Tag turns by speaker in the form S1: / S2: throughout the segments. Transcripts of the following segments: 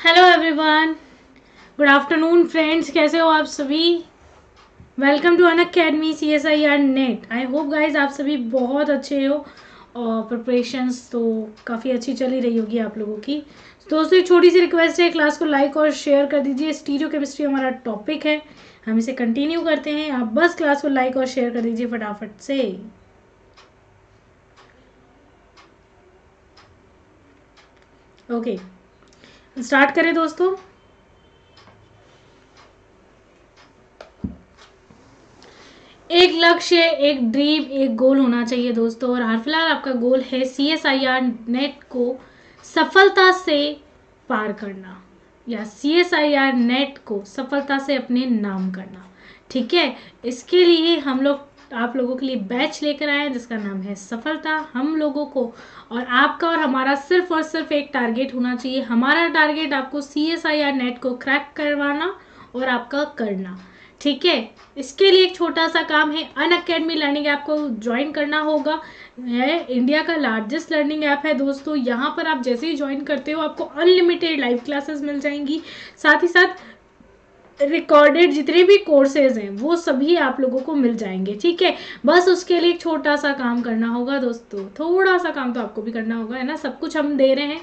S1: Hello everyone, good afternoon friends. कैसे हो आप सभी? Welcome to Unacademy CSIR NET. I hope guys आप सभी बहुत अच्छे हो और प्रिपरेशंस तो काफ़ी अच्छी चली रही होगी आप लोगों की। दोस्तों एक छोटी सी रिक्वेस्ट है, क्लास को लाइक और शेयर कर दीजिए। स्टीरियो केमिस्ट्री हमारा टॉपिक है, हम इसे कंटिन्यू करते हैं। आप बस क्लास को लाइक और शेयर कर दीजिए फटाफट से। ओके, स्टार्ट करें दोस्तों। एक लक्ष्य, एक ड्रीम, एक गोल होना चाहिए दोस्तों। और हाल फिलहाल आपका गोल है CSIR नेट को सफलता से पार करना, या CSIR नेट को सफलता से अपने नाम करना। ठीक है, इसके लिए हम लोग आप लोगों के लिए बैच लेकर आए हैं जिसका नाम है सफलता। हम लोगों को और आपका और हमारा सिर्फ और सिर्फ एक टारगेट होना चाहिए। हमारा टारगेट आपको CSIR नेट को क्रैक करवाना और आपका करना। ठीक है, इसके लिए एक छोटा सा काम है, अनअकैडमी लर्निंग ऐप को ज्वाइन करना होगा। है इंडिया का लार्जेस्ट लर्निंग ऐप है दोस्तों। यहाँ पर आप जैसे ही ज्वाइन करते हो आपको अनलिमिटेड लाइव क्लासेस मिल जाएंगी, साथ ही साथ रिकॉर्डेड जितने भी कोर्सेज हैं वो सभी आप लोगों को मिल जाएंगे। ठीक है, बस उसके लिए एक छोटा सा काम करना होगा दोस्तों। थोड़ा सा काम तो आपको भी करना होगा, है ना। सब कुछ हम दे रहे हैं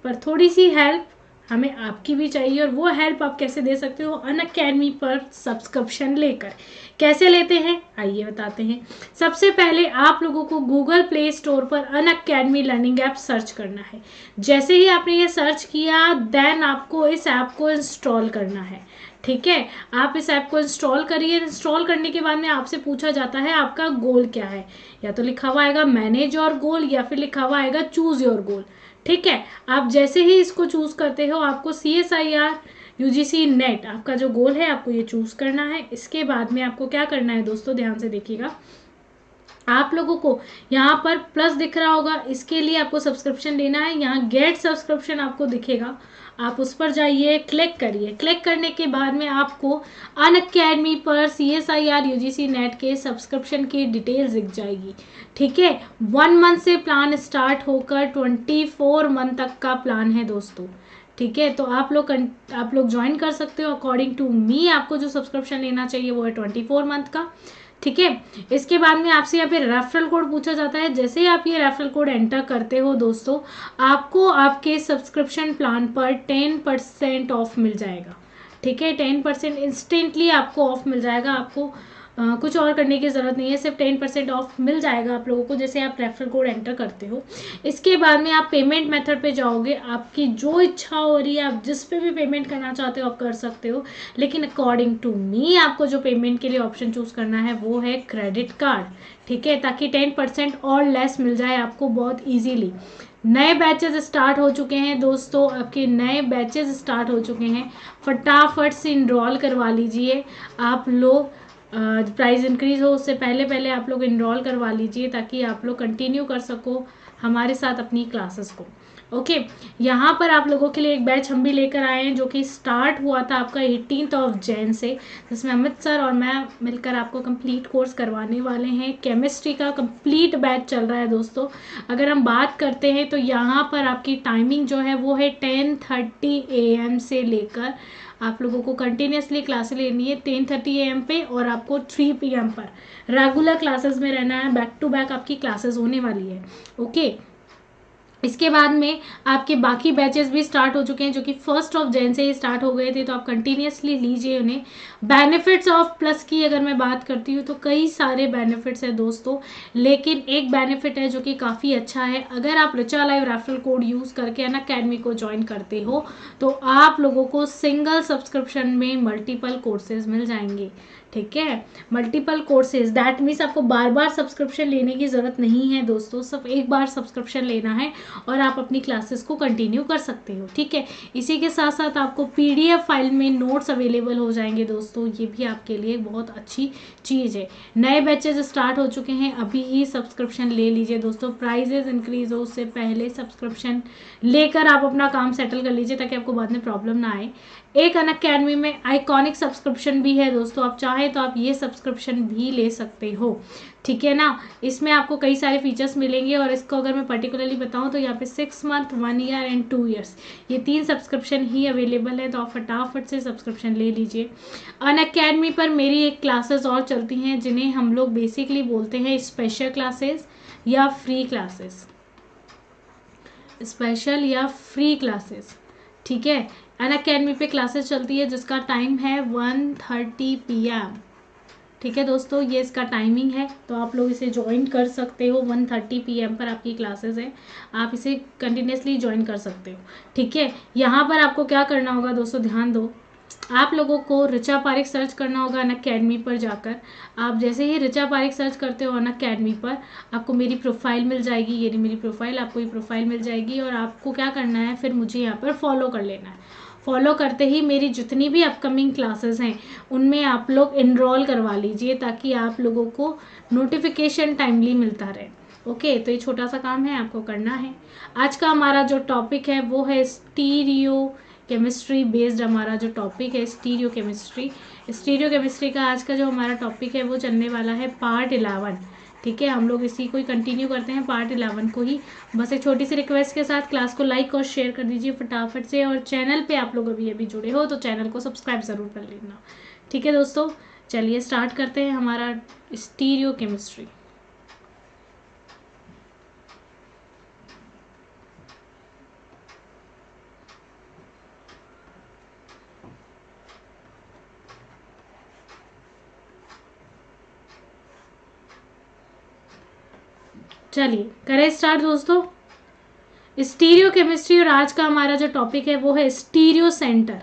S1: पर थोड़ी सी हेल्प हमें आपकी भी चाहिए। और वो हेल्प आप कैसे दे सकते हो? अनअकैडमी पर सब्सक्रिप्शन लेकर। कैसे लेते हैं आइए बताते हैं। सबसे पहले आप लोगों को गूगल प्ले स्टोर पर अनअकैडमी लर्निंग ऐप सर्च करना है। जैसे ही आपने ये सर्च किया देन आपको इस ऐप को इंस्टॉल करना है। ठीक है, आप इस ऐप को इंस्टॉल करिए। इंस्टॉल करने के बाद में आपसे पूछा जाता है आपका गोल क्या है। या तो लिखा हुआ आएगा मैनेज योर गोल, या फिर लिखा हुआ आएगा चूज योर गोल। ठीक है, आप जैसे ही इसको चूज करते हो आपको CSIR UGC नेट आपका जो गोल है आपको ये चूज करना है। इसके बाद में आपको क्या करना है दोस्तों, ध्यान से देखिएगा। आप लोगों को यहाँ पर प्लस दिख रहा होगा, इसके लिए आपको सब्सक्रिप्शन लेना है। यहाँ गेट सब्सक्रिप्शन आपको दिखेगा, आप उस पर जाइए, क्लिक करिए। क्लिक करने के बाद में आपको अनअकैडमी पर CSIR UGC नेट के सब्सक्रिप्शन की डिटेल्स दिख जाएगी। ठीक है, 1 मंथ से प्लान स्टार्ट होकर 24 मंथ तक का प्लान है दोस्तों। ठीक है, तो आप लोग ज्वाइन कर सकते हो। अकॉर्डिंग टू मी आपको जो सब्सक्रिप्शन लेना चाहिए वो है 24 मंथ का। ठीक है, इसके बाद में आपसे यहाँ पे रेफरल कोड पूछा जाता है। जैसे ही आप ये रेफरल कोड एंटर करते हो दोस्तों आपको आपके सब्सक्रिप्शन प्लान पर 10% ऑफ मिल जाएगा। ठीक है, 10% इंस्टेंटली आपको ऑफ मिल जाएगा। आपको कुछ और करने की ज़रूरत नहीं है, सिर्फ 10% ऑफ मिल जाएगा आप लोगों को जैसे आप रेफरल कोड एंटर करते हो। इसके बाद में आप पेमेंट मेथड पे जाओगे, आपकी जो इच्छा हो रही है आप जिस पे भी पेमेंट करना चाहते हो आप कर सकते हो। लेकिन अकॉर्डिंग टू मी आपको जो पेमेंट के लिए ऑप्शन चूज करना है वो है क्रेडिट कार्ड। ठीक है, ताकि 10% और लेस मिल जाए आपको बहुत ईजीली। नए बैचेस स्टार्ट हो चुके हैं दोस्तों, आपके नए बैचेस स्टार्ट हो चुके हैं। फटाफट से इनरोल करवा लीजिए आप लोग। प्राइस इंक्रीज हो उससे पहले पहले आप लोग इनरोल करवा लीजिए ताकि आप लोग कंटिन्यू कर सको हमारे साथ अपनी क्लासेस को। ओके, यहाँ पर आप लोगों के लिए एक बैच हम भी लेकर आए हैं जो कि स्टार्ट हुआ था आपका 18 जनवरी से, जिसमें अमित सर और मैं मिलकर आपको कंप्लीट कोर्स करवाने वाले हैं। केमिस्ट्री का कंप्लीट बैच चल रहा है दोस्तों। अगर हम बात करते हैं तो यहाँ पर आपकी टाइमिंग जो है वो है 10:30 AM से लेकर आप लोगों को कंटिन्यूसली क्लासेस लेनी है 10:30 AM पे, और आपको 3 PM पर रेगुलर क्लासेस में रहना है। बैक टू बैक आपकी क्लासेस होने वाली है। ओके, इसके बाद में आपके बाकी बैचेस भी स्टार्ट हो चुके हैं जो कि 1 जनवरी से ही स्टार्ट हो गए थे, तो आप कंटिन्यूसली लीजिए उन्हें। बेनिफिट्स ऑफ प्लस की अगर मैं बात करती हूँ तो कई सारे बेनिफिट्स हैं दोस्तों, लेकिन एक बेनिफिट है जो कि काफ़ी अच्छा है। अगर आप Richa live referral code use करके अनअकैडमी को ज्वाइन करते हो तो आप लोगों को सिंगल सब्सक्रिप्शन में मल्टीपल कोर्सेज मिल जाएंगे। ठीक है, मल्टीपल कोर्सेज दैट मीन्स आपको बार बार सब्सक्रिप्शन लेने की ज़रूरत नहीं है दोस्तों, सिर्फ एक बार सब्सक्रिप्शन लेना है और आप अपनी क्लासेस को कंटिन्यू कर सकते हो। ठीक है, इसी के साथ साथ आपको PDF फाइल में नोट्स अवेलेबल हो जाएंगे दोस्तों, ये भी आपके लिए बहुत अच्छी चीज़ है। नए बैचेज स्टार्ट हो चुके हैं, अभी ही सब्सक्रिप्शन ले लीजिए दोस्तों। प्राइजेज इंक्रीज हो उससे पहले सब्सक्रिप्शन लेकर आप अपना काम सेटल कर लीजिए ताकि आपको बाद में प्रॉब्लम ना आए। एक अनअकैडमी में आइकॉनिक सब्सक्रिप्शन भी है दोस्तों, आप चाहें तो आप ये सब्सक्रिप्शन भी ले सकते हो, ठीक है ना। इसमें आपको कई सारे फीचर्स मिलेंगे और इसको अगर मैं पर्टिकुलरली बताऊं तो यहाँ पे 6 मंथ, 1 ईयर एंड 2 ईयर्स, ये 3 सब्सक्रिप्शन ही अवेलेबल है, तो आप फटाफट से सब्सक्रिप्शन ले लीजिए। अनअकैडमी पर मेरी एक क्लासेस और चलती हैं जिन्हें हम लोग बेसिकली बोलते हैं स्पेशल क्लासेस या फ्री क्लासेस, स्पेशल या फ्री क्लासेस, ठीक है। अनअकैडमी पे क्लासेस चलती है जिसका टाइम है 1:30 PM, ठीक है दोस्तों, ये इसका टाइमिंग है, तो आप लोग इसे ज्वाइन कर सकते हो। 1:30 PM पर आपकी क्लासेस है, आप इसे कंटिन्यूसली ज्वाइन कर सकते हो, ठीक है। यहाँ पर आपको क्या करना होगा दोस्तों, ध्यान दो, आप लोगों को ऋचा पारिक सर्च करना होगा अनअकैडमी पर जाकर। आप जैसे ही ऋचा पारिक सर्च करते हो अनअकैडमी पर, आपको मेरी प्रोफाइल मिल जाएगी, ये रही मेरी प्रोफाइल, आपको ये प्रोफाइल मिल जाएगी और आपको क्या करना है, फिर मुझे यहाँ पर फॉलो कर लेना है। फॉलो करते ही मेरी जितनी भी अपकमिंग क्लासेस हैं उनमें आप लोग इनरोल करवा लीजिए ताकि आप लोगों को नोटिफिकेशन टाइमली मिलता रहे। ओके, तो ये छोटा सा काम है, आपको करना है। आज का हमारा जो टॉपिक है वो है स्टीरियो केमिस्ट्री बेस्ड, हमारा जो टॉपिक है स्टीरियो केमिस्ट्री। स्टीरियो केमिस्ट्री का आज का जो हमारा टॉपिक है वो चलने वाला है पार्ट 11, ठीक है। हम लोग इसी को ही कंटिन्यू करते हैं, पार्ट 11 को ही। बस एक छोटी सी रिक्वेस्ट के साथ क्लास को लाइक और शेयर कर दीजिए फटाफट से, और चैनल पे आप लोग अभी जुड़े हो तो चैनल को सब्सक्राइब ज़रूर कर लेना, ठीक है दोस्तों। चलिए स्टार्ट करते हैं हमारा स्टीरियो केमिस्ट्री। चलिए करें स्टार्ट दोस्तों, स्टीरियो केमिस्ट्री। और आज का हमारा जो टॉपिक है वो है स्टीरियो सेंटर।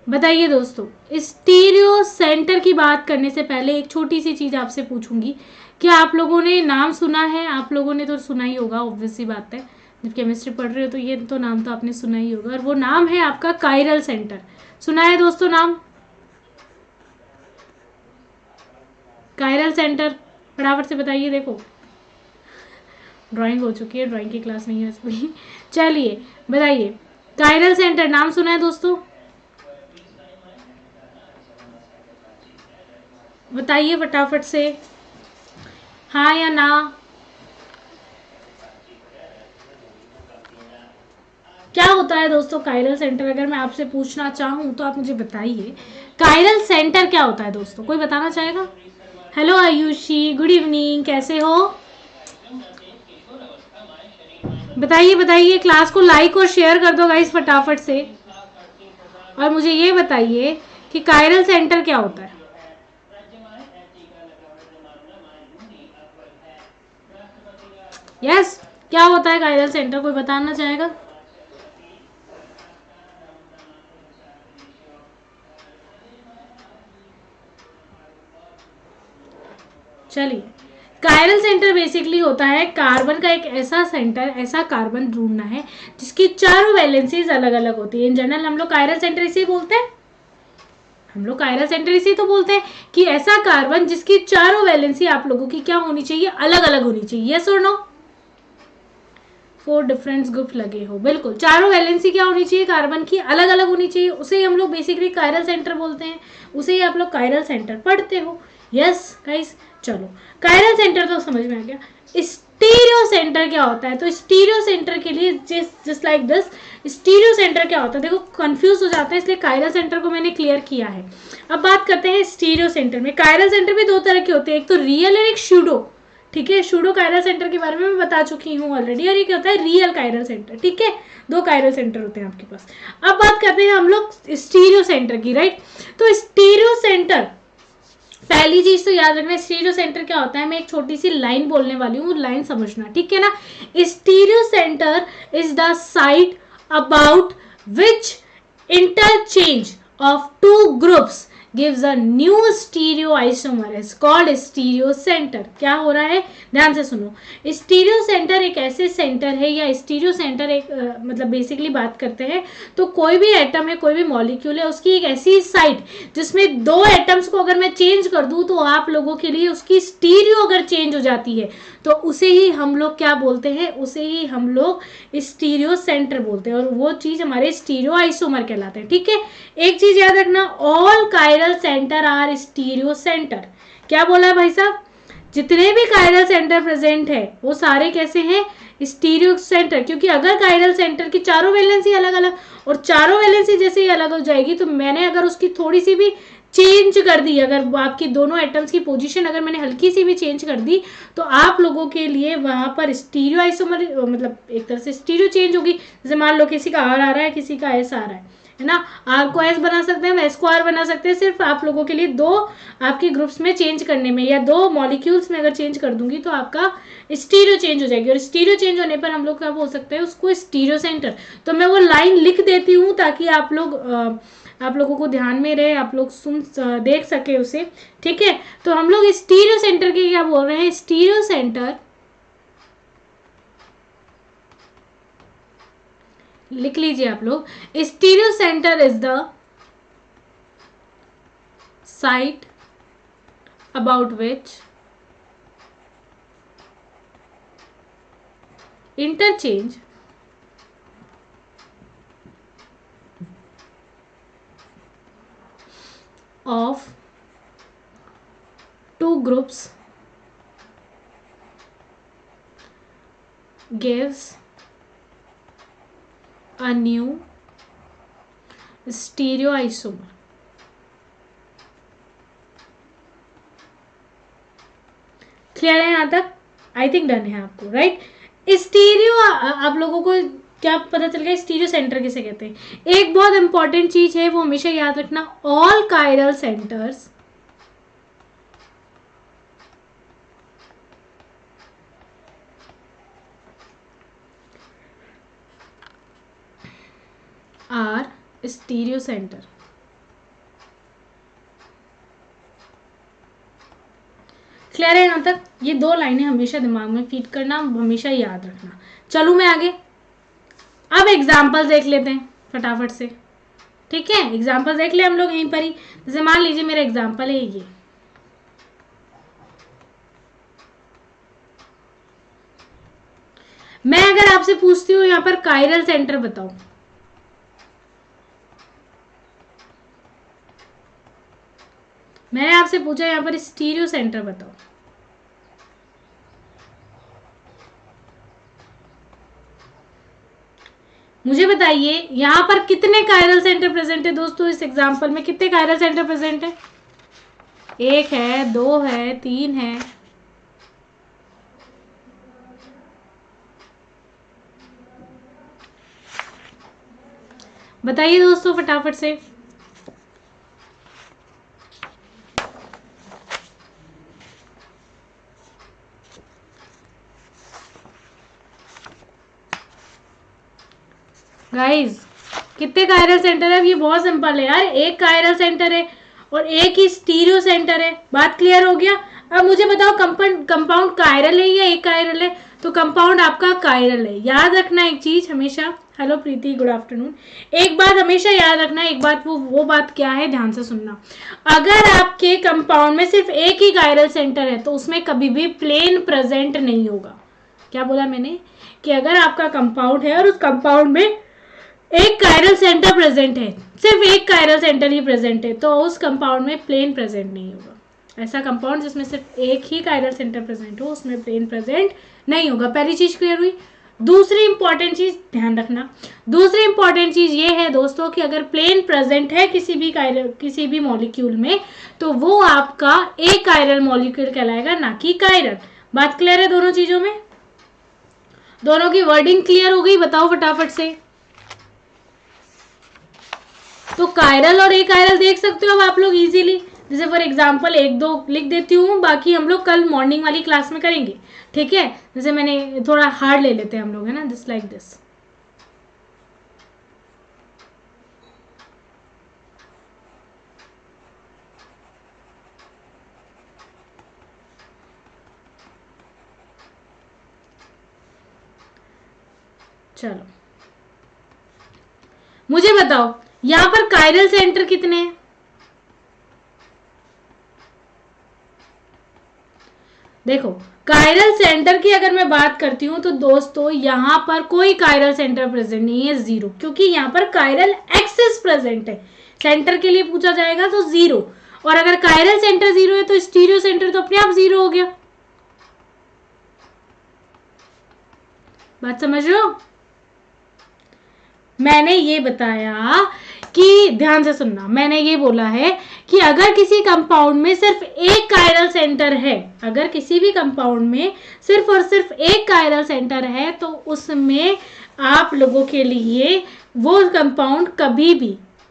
S1: बताइए दोस्तों, स्टीरियो सेंटर की बात करने से पहले एक छोटी सी चीज आपसे पूछूंगी, क्या आप लोगों ने नाम सुना है? आप लोगों ने तो सुना ही होगा, ऑब्वियस सी बात है, जब केमिस्ट्री पढ़ रहे हो तो ये तो नाम तो आपने सुना ही होगा, और वो नाम है आपका कायरल सेंटर। सुना है दोस्तों नाम कायरल सेंटर? फटाफट से बताइए, देखो ड्राइंग हो चुकी है, ड्राइंग की क्लास नहीं है इसमें। चलिए बताइए, कायरल सेंटर नाम सुना है दोस्तों? बताइए फटाफट से, हाँ या ना। क्या होता है दोस्तों कायरल सेंटर? अगर मैं आपसे पूछना चाहूँ तो आप मुझे बताइए, कायरल सेंटर क्या होता है दोस्तों? कोई बताना चाहेगा? हेलो आयुषी, गुड इवनिंग, कैसे हो? बताइए बताइए, क्लास को लाइक और शेयर कर दो गाइस फटाफट से, और मुझे ये बताइए कि कायरल सेंटर क्या होता है। यस, क्या होता है कायरल सेंटर? कोई बताना चाहेगा? चलिए, कायरल सेंटर बेसिकली होता है कार्बन का एक ऐसा सेंटर, ऐसा कार्बन ढूंढना है जिसकी चारों वैलेंसीज अलग अलग होती है। इन जनरल हम लोग कायरल सेंटर इसे बोलते हैं, हम लोग कायरल सेंटर इसे तो बोलते हैं कि ऐसा कार्बन जिसकी चारों वैलेंसी आप लोगों की क्या होनी चाहिए, अलग अलग होनी चाहिए। यस और नो? 4 डिफरेंट ग्रुप लगे हो, बिल्कुल, चारों वैलेंसी क्या होनी चाहिए कार्बन की, अलग अलग होनी चाहिए, उसे हम लोग बेसिकली कायरल सेंटर बोलते हैं, उसे ही आप लोग कायरल सेंटर पढ़ते हो। यस गाइस, चलो कायरल सेंटर तो समझ में आ गया। स्टीरियो सेंटर क्या होता है? तो स्टीरियो सेंटर के लिए just like this, stereo centre क्या होता है? देखो कंफ्यूज हो जाता है, इसलिए कायरल सेंटर को मैंने क्लियर किया है। अब बात करते हैं स्टीरियो सेंटर में। कायरल सेंटर भी 2 तरह के होते हैं, एक तो रियल और एक शूडो, ठीक है। शूडो कायरल सेंटर के बारे में मैं बता चुकी हूँ ऑलरेडी, और ये क्या होता है, रियल कायरल सेंटर, ठीक है। 2 कायरल सेंटर होते हैं आपके पास। अब बात करते हैं हम लोग स्टीरियो सेंटर की, राइट। तो स्टीरियो सेंटर, पहली चीज तो याद रखना, स्टीरियो सेंटर क्या होता है, मैं एक छोटी सी लाइन बोलने वाली हूँ, लाइन समझना, ठीक है ना। Stereo centre is the site about which interchange of 2 groups gives a new stereoisomer is called stereo centre. क्या हो रहा है, ध्यान से सुनो। स्टीरियो सेंटर एक ऐसे सेंटर है, या स्टीरियो सेंटर एक मतलब बेसिकली बात करते हैं तो कोई भी एटम है, कोई भी मॉलिक्यूल है, उसकी एक ऐसी साइट जिसमें दो एटम्स को अगर मैं चेंज कर दूं तो आप लोगों के लिए उसकी स्टीरियो अगर चेंज हो जाती है तो उसे ही हम लोग क्या बोलते हैं, उसे ही हम लोग स्टीरियो सेंटर बोलते हैं, और वो चीज हमारे स्टीरियो आइसोमर कहलाते हैं। ठीक है, एक चीज याद रखना, all chiral centre are stereo centre. क्या बोला है भाई साहब, जितने भी कायरल सेंटर प्रेजेंट है वो सारे कैसे हैं, स्टीरियो सेंटर। क्योंकि अगर कायरल सेंटर की चारों वैलेंसी अलग अलग, और चारों वैलेंसी जैसे ही अलग हो जाएगी तो मैंने अगर उसकी थोड़ी सी भी चेंज कर दी, अगर आपकी दोनों एटम्स की पोजीशन अगर मैंने हल्की सी भी चेंज कर दी तो आप लोगों के लिए वहां पर स्टीरियो आइसोमर मतलब एक तरह से स्टीरियो चेंज होगी। जैसे मान लो किसी का आर आ रहा है, किसी का एस आ रहा है ना, आर को एस बना सकते हैं, एस को आर बना सकते हैं, सिर्फ आप लोगों के लिए दो आपके ग्रुप्स में चेंज करने में, या दो मॉलिक्यूल्स में अगर चेंज कर दूंगी तो आपका स्टीरियो चेंज हो जाएगी। और स्टीरियो चेंज होने पर हम लोग क्या बोल सकते हैं उसको, स्टीरियो सेंटर। तो मैं वो लाइन लिख देती हूँ ताकि आप लोगों को ध्यान में रहे, आप लोग देख सके उसे। ठीक है, तो हम लोग स्टीरियो सेंटर के क्या बोल रहे हैं, स्टीरियो सेंटर लिख लीजिए आप लोग। Stereo centre is the site about which interchange of two groups gives a new stereoisomer। Clear है यहाँ तक, आई थिंक डन है आपको, राइट। स्टीरियो आप लोगों को क्या पता चल गया स्टीरियो सेंटर किसे कहते हैं। एक बहुत इंपॉर्टेंट चीज है वो हमेशा याद रखना, all chiral centres are stereo centre. Clear है यहाँ तक, ये दो लाइनें हमेशा दिमाग में फीड करना, हमेशा याद रखना। चलू मैं आगे, अब एग्जाम्पल देख लेते हैं फटाफट से। ठीक है, एग्जाम्पल देख ले हम लोग यहीं पर ही। जैसे मान लीजिए मेरा एग्जाम्पल है ये, मैं अगर आपसे पूछती हूँ यहाँ पर कायरल सेंटर बताओ, मैंने आपसे पूछा यहाँ पर स्टीरियो सेंटर बताओ, मुझे बताइए यहाँ पर कितने कायरल सेंटर प्रेजेंट है दोस्तों। इस एग्जाम्पल में कितने कायरल सेंटर प्रेजेंट है, एक है, दो है, तीन है, बताइए दोस्तों फटाफट से। गाइस कितने कायरल सेंटर है, ये बहुत सिंपल है यार, एक कायरल सेंटर है और एक ही स्टीरियो सेंटर है। बात क्लियर हो गया। अब मुझे बताओ कंपाउंड कायरल है या एक कायरल है, तो कंपाउंड आपका कायरल है। याद रखना एक चीज हमेशा, हेलो प्रीति गुड आफ्टरनून, एक बात हमेशा याद रखना, एक बात वो बात क्या है ध्यान से सुनना। अगर आपके कंपाउंड में सिर्फ एक ही कायरल सेंटर है तो उसमें कभी भी प्लेन प्रेजेंट नहीं होगा। क्या बोला मैंने, कि अगर आपका कंपाउंड है और उस कंपाउंड में एक कायरल सेंटर प्रेजेंट है, सिर्फ एक कायरल सेंटर ही प्रेजेंट है, तो उस कंपाउंड में प्लेन प्रेजेंट नहीं होगा। ऐसा कंपाउंड जिसमें सिर्फ एक ही कायरल सेंटर प्रेजेंट हो उसमें प्लेन प्रेजेंट नहीं होगा। पहली चीज क्लियर हुई। दूसरी इंपॉर्टेंट चीज ध्यान रखना, दूसरी इंपॉर्टेंट चीज ये है दोस्तों कि अगर प्लेन प्रेजेंट है किसी भी मॉलिक्यूल में तो वो आपका एक कायरल मॉलिक्यूल कहलाएगा, ना कि कायरल। बात क्लियर है दोनों चीजों में, दोनों की वर्डिंग क्लियर हो गई, बताओ फटाफट से। तो कायरल और एक कायरल देख सकते हो अब आप लोग इजीली। जैसे फॉर एग्जांपल एक दो लिख देती हूँ, बाकी हम लोग कल मॉर्निंग वाली क्लास में करेंगे। ठीक है, जैसे मैंने थोड़ा हार्ड ले लेते हैं हम लोग, है ना, दिस लाइक दिस। चलो मुझे बताओ यहां पर कायरल सेंटर कितने हैं? देखो कायरल सेंटर की अगर मैं बात करती हूं तो दोस्तों यहां पर कोई कायरल सेंटर प्रेजेंट नहीं है, जीरो, क्योंकि यहां पर कायरल एक्सिस प्रेजेंट है। सेंटर के लिए पूछा जाएगा तो जीरो, और अगर कायरल सेंटर जीरो है तो स्टीरियो सेंटर तो अपने आप जीरो हो गया। बात समझ रहे हो? मैंने ये बताया कि ध्यान से सुनना, मैंने ये बोला है कि अगर किसी कंपाउंड में सिर्फ एक कायरल सेंटर है, अगर किसी भी कंपाउंड में सिर्फ और सिर्फ एक कायरल सेंटर है तो उसमें आप लोगों के लिए वो कंपाउंड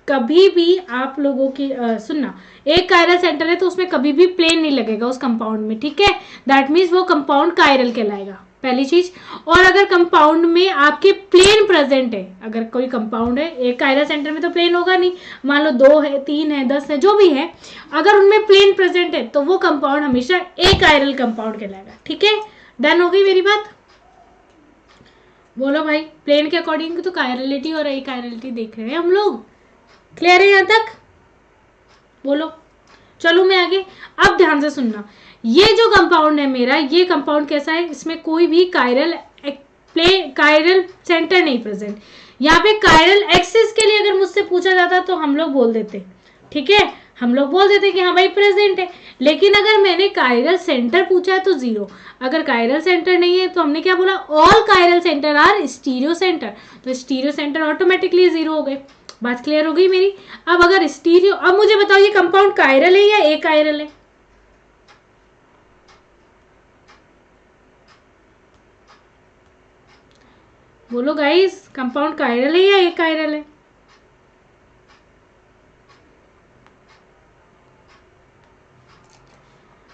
S1: कभी भी आप लोगों की सुनना, एक कायरल सेंटर है तो उसमें कभी भी प्लेन नहीं लगेगा उस कंपाउंड में, ठीक है? दैट मीन्स वो कंपाउंड कायरल कहलाएगा, पहली चीज। और अगर कंपाउंड में आपके प्लेन प्रेजेंट है, अगर कोई कंपाउंड है, एक कायरल सेंटर में तो प्लेन होगा नहीं, मान लो 2 है, 3 है, 10 है, जो भी है, अगर उनमें प्लेन प्रेजेंट है तो वो कंपाउंड हमेशा एक कायरल कंपाउंड कहलाएगा, ठीक है? डन हो गई मेरी बात? बोलो भाई, प्लेन के अकॉर्डिंग तो कायरलिटी और एक कायरलिटी देख रहे हैं हम लोग। क्लियर है यहां तक? बोलो। चलो मैं आगे, अब ध्यान से सुनना, ये जो कंपाउंड है मेरा, ये कंपाउंड कैसा है? इसमें कोई भी कायरल सेंटर नहीं प्रेजेंट। यहाँ पे कायरल एक्सिस के लिए अगर मुझसे पूछा जाता तो हम लोग बोल देते, ठीक है, हम लोग बोल देते कि हाँ भाई प्रेजेंट है। लेकिन अगर मैंने कायरल सेंटर पूछा है तो जीरो, अगर कायरल सेंटर नहीं है तो हमने क्या बोला? All chiral centre are stereo centre, तो स्टीरियो सेंटर ऑटोमेटिकली जीरो हो गए। बात क्लियर हो गई मेरी? अब अगर स्टीरियो, अब मुझे बताओ ये कंपाउंड कायरल है या ए कायरल है? बोलो गाइस, कंपाउंड कायरल है या ए कायरल है?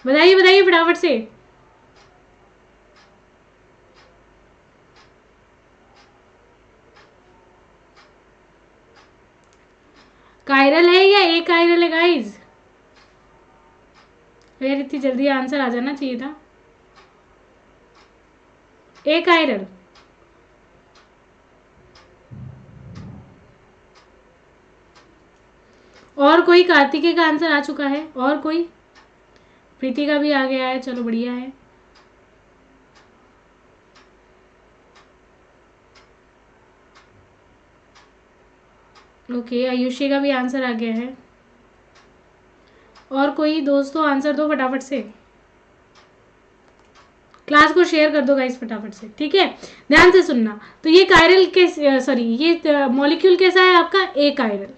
S1: बताइए बताइए फटाफट से। कायरल है या ए कायरल है गाइस? यार इतनी जल्दी आंसर आ जाना चाहिए था। ए कायरल। और कोई? कार्तिकेय का आंसर आ चुका है, और कोई? प्रीति का भी आ गया है, चलो बढ़िया है। ओके, आयुषी का भी आंसर आ गया है। और कोई दोस्तों आंसर दो फटाफट से, क्लास को शेयर कर दो गाइस फटाफट से, ठीक है? ध्यान से सुनना, तो ये कायरल के सॉरी ये मॉलिक्यूल कैसा है आपका? ए कायरल।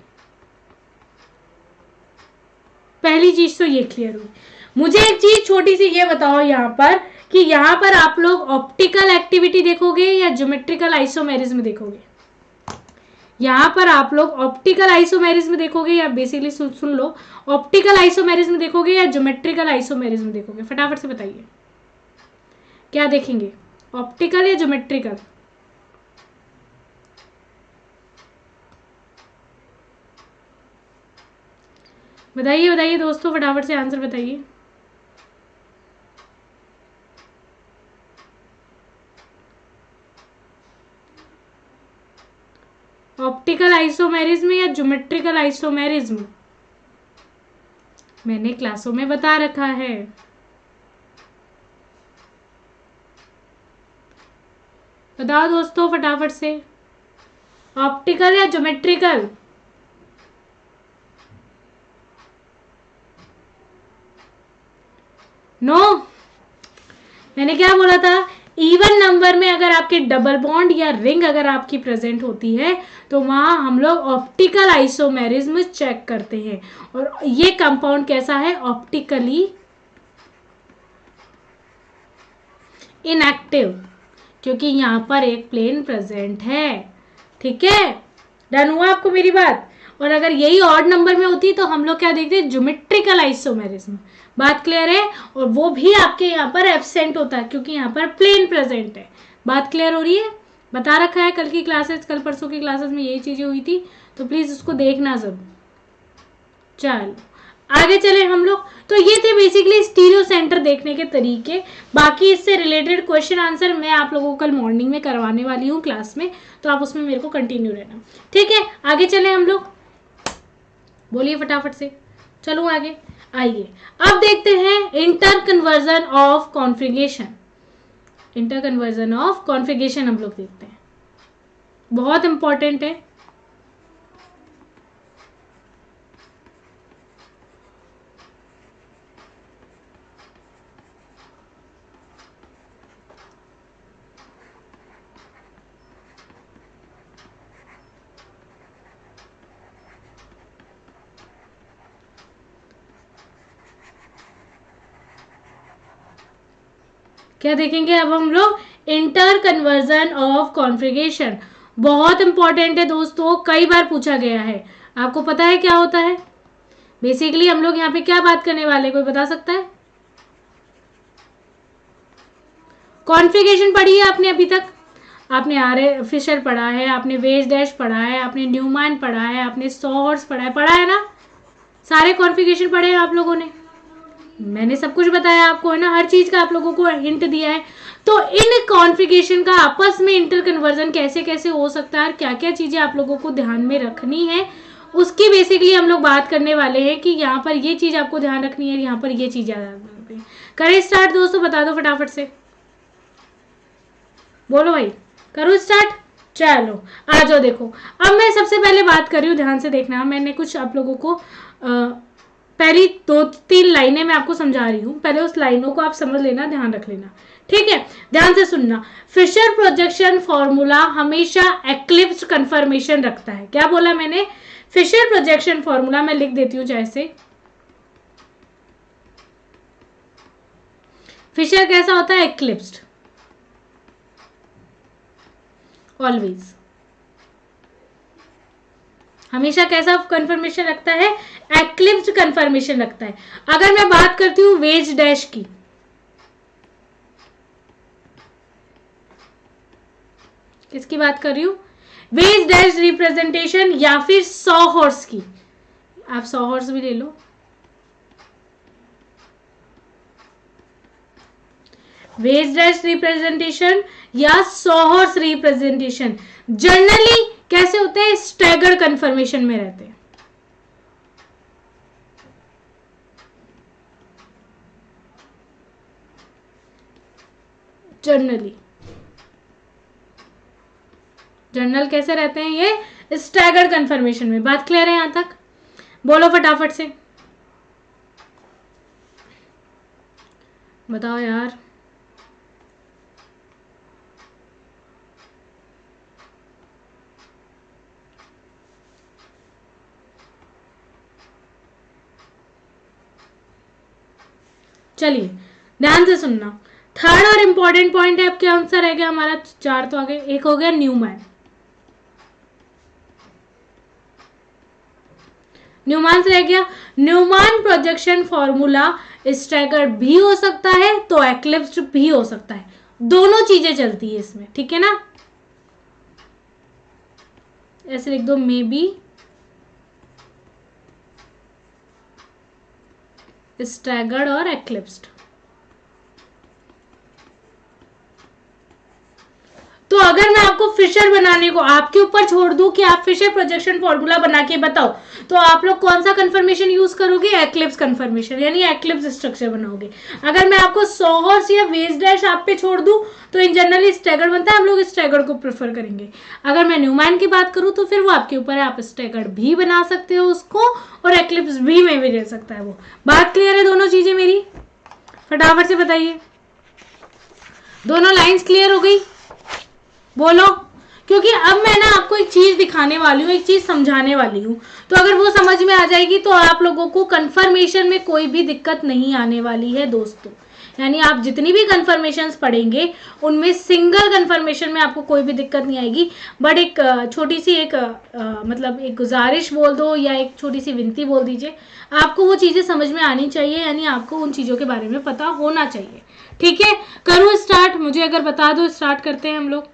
S1: पहली चीज तो ये क्लियर हुई। मुझे एक चीज छोटी सी ये बताओ यहाँ पर कि यहाँ पर आप लोग ऑप्टिकल एक्टिविटी देखोगे या ज्योमेट्रिकल आइसोमेरिज्म देखोगे? यहाँ पर आप लोग ऑप्टिकल आइसोमेरिज्म देखोगे या बेसिकली सुन लो, ऑप्टिकल आइसोमेरिज्म देखोगे या ज्योमेट्रिकल आइसोमेरिज्म देखोगे? फटाफट से बताइए क्या देखेंगे, ऑप्टिकल या ज्योमेट्रिकल? बताइए बताइए दोस्तों, फटाफट से आंसर बताइए। ऑप्टिकल आइसोमेरिज्म या ज्योमेट्रिकल आइसोमेरिज्म? मैंने क्लासों में बता रखा है। बताओ दोस्तों फटाफट से, ऑप्टिकल या ज्योमेट्रिकल? नो, मैंने क्या बोला था? इवन नंबर में अगर आपके डबल बॉन्ड या रिंग अगर आपकी प्रेजेंट होती है तो वहां हम लोग ऑप्टिकल आइसोमेरिज्म चेक करते हैं। और ये कंपाउंड कैसा है? ऑप्टिकली इनएक्टिव, क्योंकि यहां पर एक प्लेन प्रेजेंट है, ठीक है? डन हुआ आपको मेरी बात? और अगर यही ऑड नंबर में होती तो हम लोग क्या देखते हैं? Geometrical isomerism. बात क्लियर है? और वो भी आपके यहाँ पर एब्सेंट होता है क्योंकि यहाँ पर प्लेन प्रेजेंट है। बात क्लियर हो रही है? बता रखा है कल की क्लासेस, कल परसों की क्लासेस में यही चीजें हुई थी, तो प्लीज उसको देखना जरूर। चलो आगे चले हम लोग। तो ये थे बेसिकली स्टीरियो सेंटर देखने के तरीके। बाकी इससे रिलेटेड क्वेश्चन आंसर मैं आप लोगों को कल मॉर्निंग में करवाने वाली हूँ क्लास में, तो आप उसमें मेरे को कंटिन्यू रहना। ठीक है, आगे चले हम लोग, बोलिए फटाफट से, चलो आगे आइए। अब देखते हैं inter conversion of configuration. Inter conversion of configuration हम लोग देखते हैं, बहुत इंपॉर्टेंट है। क्या देखेंगे अब हम लोग? इंटर कन्वर्जन ऑफ कॉन्फ़िगरेशन, बहुत इंपॉर्टेंट है दोस्तों, कई बार पूछा गया है। आपको पता है क्या होता है? बेसिकली हम लोग यहाँ पे क्या बात करने वाले, कोई बता सकता है? कॉन्फ़िगरेशन पढ़ी है आपने अभी तक? आपने आर फिशर पढ़ा है, आपने वेज डैश पढ़ा है, आपने न्यूमैन पढ़ा है, आपने सॉहर्स पढ़ा है ना? सारे कॉन्फ़िगरेशन पढ़े हैं आप लोगों ने? मैंने सब कुछ बताया आपको, है ना? हर चीज का आप लोगों को हिंट दिया है। तो इन कॉन्फ़िगरेशन का आपस में इंटर कन्वर्जन कैसे कैसे हो सकता है, क्या क्या चीजें आप लोगों को ध्यान में रखनी है, उसकी बेसिकली हम लोग बात करने वाले हैं कि यहाँ पर ये चीज आपको ध्यान रखनी है, यहाँ पर ये चीज ध्यान रखनी है। करें स्टार्ट दोस्तों, बता दो फटाफट से, बोलो भाई, करो स्टार्ट। चलो आ जाओ, देखो अब मैं सबसे पहले बात कर रही हूँ, ध्यान से देखना। मैंने कुछ आप लोगों को पहली 2-3 लाइनें मैं आपको समझा रही हूँ, पहले उस लाइनों को आप समझ लेना, ध्यान रख लेना, ठीक है? ध्यान से सुनना। फिशर प्रोजेक्शन फॉर्मूला हमेशा एक्लिप्स कंफर्मेशन रखता है। क्या बोला मैंने? फिशर प्रोजेक्शन फॉर्मूला मैं लिख देती हूँ जैसे, फिशर कैसा होता है? एक्लिप्स्ड, ऑलवेज, हमेशा कैसा कंफर्मेशन रखता है? एक्लिप्स्ड कंफर्मेशन रखता है। अगर मैं बात करती हूं वेज डैश की, किसकी बात कर रही हूं? वेज डैश रिप्रेजेंटेशन या फिर सॉहर्स की, आप सॉहर्स भी ले लो। वेज डैश रिप्रेजेंटेशन या सॉहर्स रिप्रेजेंटेशन जनरली कैसे होते हैं? स्टैगर्ड कंफर्मेशन में रहते हैं। जनरल कैसे रहते हैं? ये स्टैगर्ड कंफर्मेशन में। बात क्लियर है यहां तक? बोलो फटाफट से, बताओ यार। चलिए ध्यान से सुनना। थर्ड और इंपॉर्टेंट पॉइंट है, अब क्या आंसर है? क्या हमारा 4 तो आ गए, एक हो गया न्यूमैन। न्यूमैन से रह गया। न्यूमैन प्रोजेक्शन फॉर्मूला स्टैगर्ड भी हो सकता है तो एक्लिप्स्ड भी हो सकता है, दोनों चीजें चलती है इसमें, ठीक है ना? ऐसे लिख दो, मे बी स्टैगर्ड और एक्लिप्स्ड। तो अगर मैं आपको फिशर बनाने को आपके ऊपर छोड़ दूं कि आप फिशर प्रोजेक्शन फॉर्मूला बना के बताओ, तो आप लोग कौन सा कंफर्मेशन यूज करोगे? एक्लिप्स कंफर्मेशन, यानी एक्लिप्स स्ट्रक्चर बनाओगे। अगर मैं आपको सॉहर्स या वेज डैश आप पे छोड़ दूं तो इन जनरली स्टैगर्ड बनता है, हम लोग स्टैगर्ड को प्रेफर करेंगे। अगर मैं न्यूमैन की बात करूं तो फिर वो आपके ऊपर है, आप स्टैगर्ड भी बना सकते हो उसको और एक्लिप्स भी में भी रह सकता है वो। बात क्लियर है दोनों चीजें मेरी? फटाफट से बताइए, दोनों लाइंस क्लियर हो गई? बोलो, क्योंकि अब मैं ना आपको एक चीज दिखाने वाली हूँ, एक चीज समझाने वाली हूँ, तो अगर वो समझ में आ जाएगी तो आप लोगों को कंफर्मेशन में कोई भी दिक्कत नहीं आने वाली है दोस्तों। यानी आप जितनी भी कंफर्मेशंस पढ़ेंगे उनमें सिंगल कंफर्मेशन में आपको कोई भी दिक्कत नहीं आएगी। बट एक छोटी सी एक मतलब एक गुजारिश बोल दो या एक छोटी सी विनती बोल दीजिए, आपको वो चीजें समझ में आनी चाहिए, यानी आपको उन चीजों के बारे में पता होना चाहिए। ठीक है, करूँ स्टार्ट? मुझे अगर बता दो, स्टार्ट करते हैं हम लोग।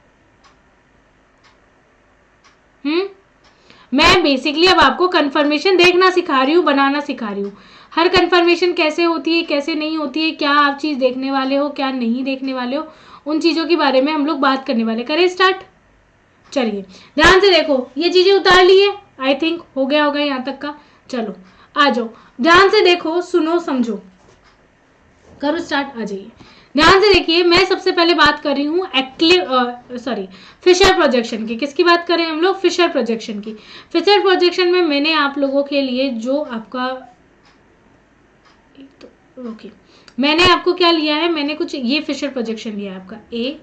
S1: मैं बेसिकली अब आपको कंफर्मेशन देखना सिखा रही हूँ, बनाना सिखा रही हूँ। हर कंफर्मेशन कैसे होती है, कैसे नहीं होती है, क्या आप चीज़ देखने वाले हो, क्या नहीं देखने वाले हो, उन चीज़ों के बारे में हम लोग बात करने वाले। करें स्टार्ट? चलिए ध्यान से देखो, ये चीज़ें उतार ली है, आई थिंक हो गया होगा यहाँ तक का। चलो आ जाओ, ध्यान से देखो, सुनो समझो, करो स्टार्ट, आ जाइए। ध्यान से देखिए, मैं सबसे पहले बात कर रही हूँ फिशर प्रोजेक्शन की। किसकी बात कर रहे हैं हम लोग? फिशर प्रोजेक्शन की। फिशर प्रोजेक्शन में मैंने आप लोगों के लिए जो आपका ओके मैंने आपको क्या लिया है, मैंने कुछ ये फिशर प्रोजेक्शन लिया है आपका ए,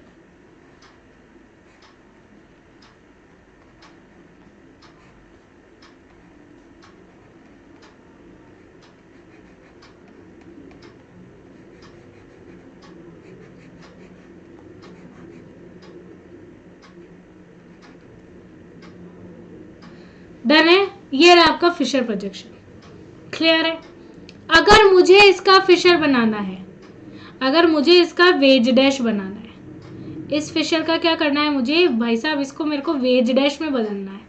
S1: डन है, ये रहा आपका फिशर प्रोजेक्शन। क्लियर है? अगर मुझे इसका फिशर बनाना है, अगर मुझे इसका वेज डैश बनाना है, इस फिशर का क्या करना है मुझे भाई साहब, इसको मेरे को वेज डैश में बदलना है।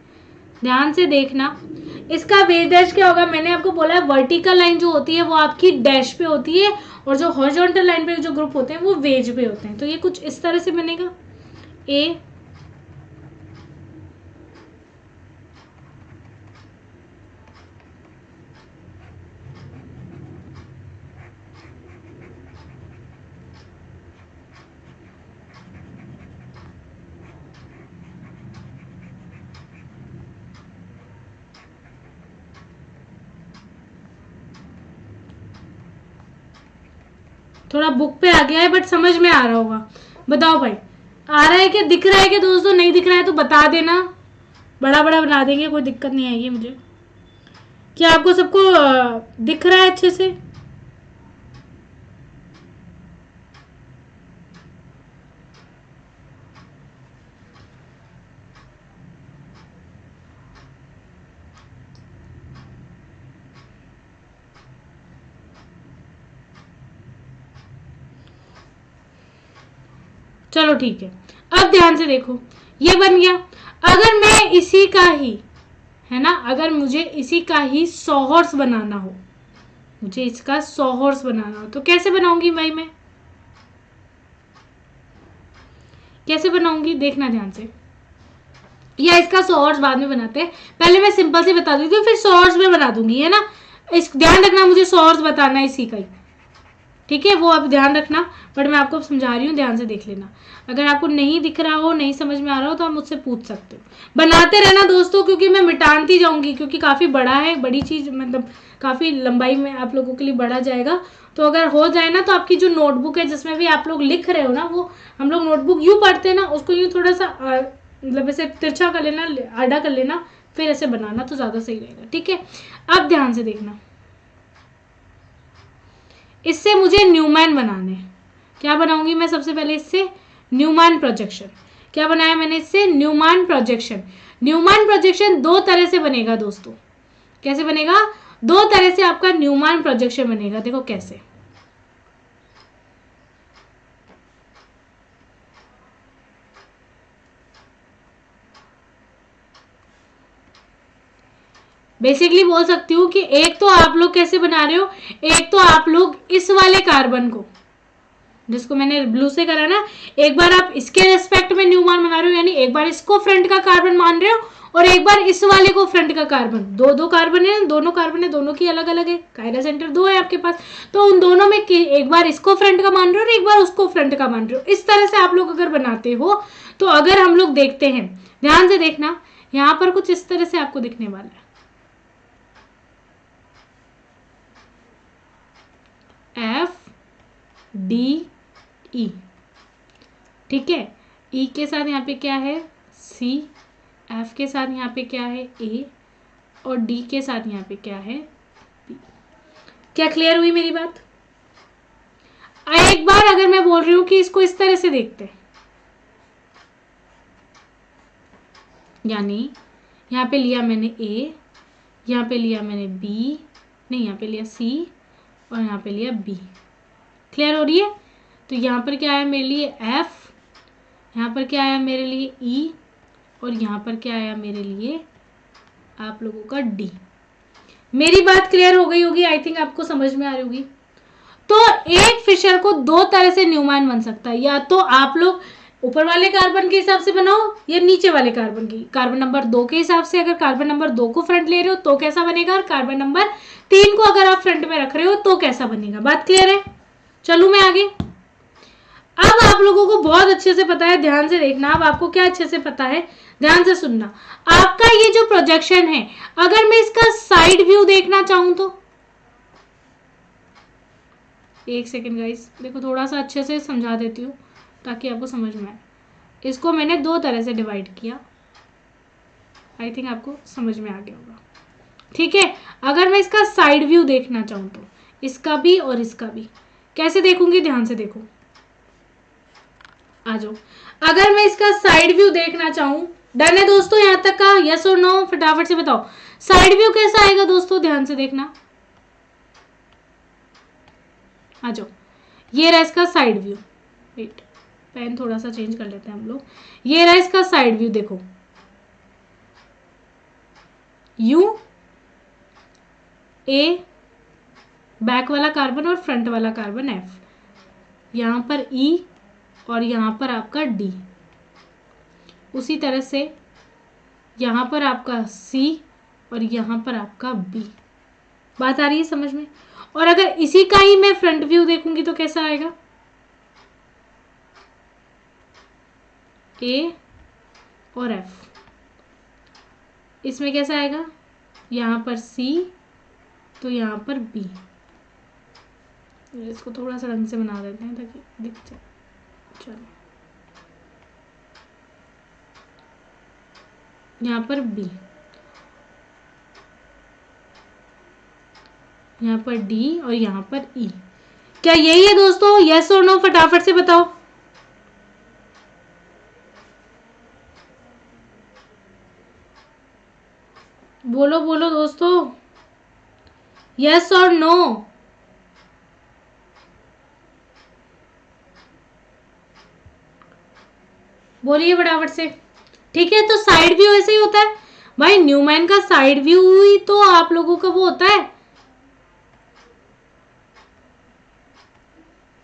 S1: ध्यान से देखना, इसका वेज डैश क्या होगा, मैंने आपको बोला है वर्टिकल लाइन जो होती है वो आपकी डैश पे होती है, और जो हॉरिजॉन्टल लाइन पे जो ग्रुप होते हैं वो वेज पे होते हैं। तो ये कुछ इस तरह से बनेगा, ए थोड़ा बुक पे आ गया है बट समझ में आ रहा होगा। बताओ भाई, आ रहा है क्या, दिख रहा है क्या दोस्तों? नहीं दिख रहा है तो बता देना, बड़ा बड़ा बना देंगे, कोई दिक्कत नहीं आएगी मुझे। क्या आपको सबको दिख रहा है अच्छे से? चलो ठीक है, अब ध्यान से देखो, ये बन गया। अगर मैं इसी का ही, है ना, अगर मुझे इसी का ही 100 हॉर्स बनाना हो, मुझे इसका 100 हॉर्स बनाना हो, तो कैसे बनाऊंगी भाई मैं? कैसे बनाऊंगी देखना ध्यान से, या इसका 100 हॉर्स बाद में बनाते हैं, पहले मैं सिंपल से बता देती हूँ, फिर 100 हॉर्स में बना दूंगी, है ना। इस ध्यान रखना, मुझे 100 हॉर्स बताना है इसी का ही, ठीक है, वो आप ध्यान रखना, बट मैं आपको समझा रही हूँ, ध्यान से देख लेना। अगर आपको नहीं दिख रहा हो, नहीं समझ में आ रहा हो, तो आप मुझसे पूछ सकते हो। बनाते रहना दोस्तों, क्योंकि मैं मिटाती जाऊंगी, क्योंकि काफ़ी बड़ा है, बड़ी चीज़, मतलब काफ़ी लंबाई में आप लोगों के लिए बढ़ा जाएगा। तो अगर हो जाए ना, तो आपकी जो नोटबुक है जिसमें भी आप लोग लिख रहे हो ना, वो हम लोग नोटबुक यूँ पढ़ते हैं ना, उसको यूँ थोड़ा सा मतलब ऐसे तिरछा कर लेना, आड़ा कर लेना, फिर ऐसे बनाना, तो ज़्यादा सही रहेगा, ठीक है। अब ध्यान से देखना, इससे मुझे न्यूमैन बनाने, क्या बनाऊंगी मैं सबसे पहले, इससे न्यूमैन प्रोजेक्शन। क्या बनाया मैंने इससे? Newman projection. न्यूमैन प्रोजेक्शन दो तरह से बनेगा दोस्तों। कैसे बनेगा? दो तरह से आपका न्यूमैन प्रोजेक्शन बनेगा। देखो कैसे, बेसिकली बोल सकती हूँ कि एक तो आप लोग कैसे बना रहे हो, एक तो आप लोग इस वाले कार्बन को, जिसको मैंने ब्लू से करा ना, एक बार आप इसके रेस्पेक्ट में न्यूमैन बना रहे हो, यानी एक बार इसको फ्रंट का कार्बन मान रहे हो, और एक बार इस वाले को फ्रंट का कार्बन। दो दो कार्बन है, दोनों कार्बन है, दोनों की अलग अलग है, कायरा सेंटर दो है आपके पास, तो उन दोनों में एक बार इसको फ्रंट का मान रहे हो और एक बार उसको फ्रंट का मान रहे हो। इस तरह से आप लोग अगर बनाते हो, तो अगर हम लोग देखते हैं, ध्यान से देखना, यहां पर कुछ इस तरह से आपको दिखने वाला है, एफ डी ई, ठीक है। ई के साथ यहाँ पे क्या है? सी। एफ के साथ यहाँ पे क्या है? ए। और डी के साथ यहाँ पे क्या है? बी। क्या क्लियर हुई मेरी बात? एक बार अगर मैं बोल रही हूं कि इसको इस तरह से देखते हैं, यानी यहाँ पे लिया मैंने ए, यहाँ पे लिया मैंने बी, नहीं यहाँ पे लिया सी, और यहाँ पे लिया बी। क्लियर हो रही है? तो यहाँ पर क्या आया मेरे लिए? एफ। यहाँ पर क्या आया मेरे लिए? ई। और यहाँ पर क्या आया मेरे लिए? आप लोगों का डी। मेरी बात क्लियर हो गई होगी, आई थिंक आपको समझ में आ रही होगी। तो एक फिशर को दो तरह से न्यूमैन बन सकता है, या तो आप लोग ऊपर वाले कार्बन के हिसाब से बनाओ या नीचे वाले कार्बन की, कार्बन नंबर 2 के हिसाब से। अगर कार्बन नंबर 2 को फ्रंट ले रहे हो तो कैसा बनेगा, और कार्बन नंबर 3 को अगर आप फ्रंट में रख रहे हो तो कैसा बनेगा। बात क्लियर है? चलू मैं आगे। अब आप लोगों को बहुत अच्छे से पता है, ध्यान से देखना। अब आपको क्या अच्छे से पता है, ध्यान से सुनना। आपका ये जो प्रोजेक्शन है, अगर मैं इसका साइड व्यू देखना चाहूं तो, एक सेकेंड गाइस, देखो थोड़ा सा अच्छे से समझा देती हूँ ताकि आपको समझ में आए। इसको मैंने दो तरह से डिवाइड किया, आई थिंक आपको समझ में आ गया होगा। ठीक है, अगर मैं इसका साइड व्यू देखना चाहूं तो इसका भी और इसका भी, कैसे देखूंगी, ध्यान से देखो, आ जाओ। अगर मैं इसका साइड व्यू देखना चाहूं, डन है दोस्तों यहां तक का, यस और नो फटाफट से बताओ। साइड व्यू कैसा आएगा दोस्तों, ध्यान से देखना, आ जाओ। ये रहा इसका साइड व्यू, वेट पेन थोड़ा सा चेंज कर लेते हैं हम लोग। ये रहा इसका साइड व्यू, देखो यू ए, बैक वाला कार्बन और फ्रंट वाला कार्बन एफ, यहां पर ई और यहां पर आपका डी, उसी तरह से यहां पर आपका सी और यहां पर आपका बी। बात आ रही है समझ में? और अगर इसी का ही मैं फ्रंट व्यू देखूंगी तो कैसा आएगा, ए और एफ, इसमें कैसा आएगा, यहां पर सी तो यहां पर बी। इसको थोड़ा सा रंग से बना देते हैं ताकि दिख जाए। चलो, यहां पर बी, यहां पर डी और यहां पर ई। क्या यही है दोस्तों, यस और नो फटाफट से बताओ। बोलो बोलो दोस्तों, यस और नो। बोलिए फटाफट से। ठीक है, तो साइड व्यू ऐसे ही होता है भाई, न्यूमैन का साइड व्यू ही तो आप लोगों का वो होता है।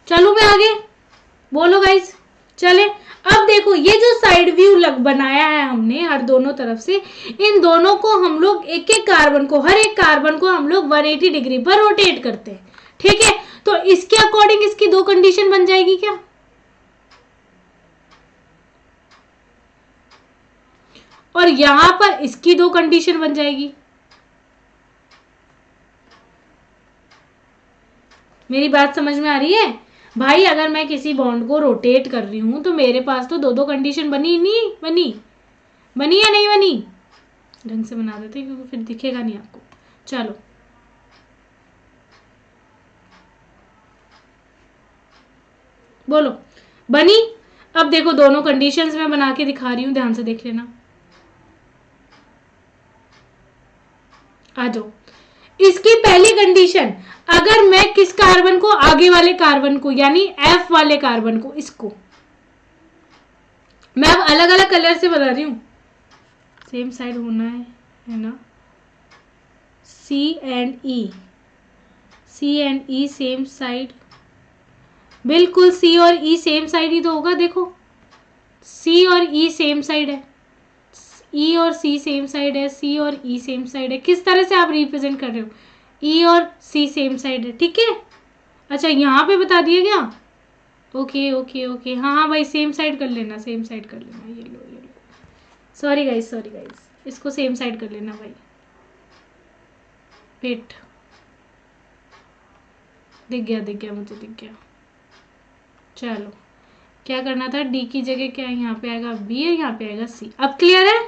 S1: चलो मैं आगे, बोलो गाइस। चले, अब देखो ये जो साइड व्यू बनाया है हमने हर दोनों तरफ से, इन दोनों को हम लोग एक एक कार्बन को, हर एक कार्बन को हम लोग 180 डिग्री पर रोटेट करते हैं। ठीक है, तो इसके अकॉर्डिंग इसकी दो कंडीशन बन जाएगी क्या, और यहां पर इसकी दो कंडीशन बन जाएगी। मेरी बात समझ में आ रही है भाई? अगर मैं किसी बॉन्ड को रोटेट कर रही हूं तो मेरे पास तो दो दो कंडीशन बनी नहीं बनी, बनी या नहीं बनी? ढंग से बना देते क्योंकि फिर दिखेगा नहीं आपको। चलो, बोलो बनी? अब देखो दोनों कंडीशंस में बना के दिखा रही हूं, ध्यान से देख लेना। आ जाओ, इसकी पहली कंडीशन, अगर मैं किस कार्बन को, आगे वाले कार्बन को यानी एफ वाले कार्बन को, इसको मैं अब अलग अलग कलर से बता रही हूं, सेम साइड होना है ना, C and E, C and E same side, बिल्कुल सी और ई सेम साइड ही तो होगा। देखो सी और ई सेम साइड है, ई और सी सेम साइड है, सी और ई सेम साइड है। किस तरह से आप रिप्रेजेंट कर रहे हो, ई और सी सेम साइड है। ठीक है, अच्छा यहाँ पे बता दिया क्या, ओके ओके ओके, हाँ हाँ भाई सेम साइड कर लेना, सेम साइड कर लेना। ये लो ये लो, सॉरी गाइस सॉरी गाइस, इसको सेम साइड कर लेना भाई। वेट, दिख गया मुझे, दिख गया। चलो, क्या करना था, डी की जगह क्या यहाँ पे आएगा बी और यहाँ पे आएगा सी। अब क्लियर है,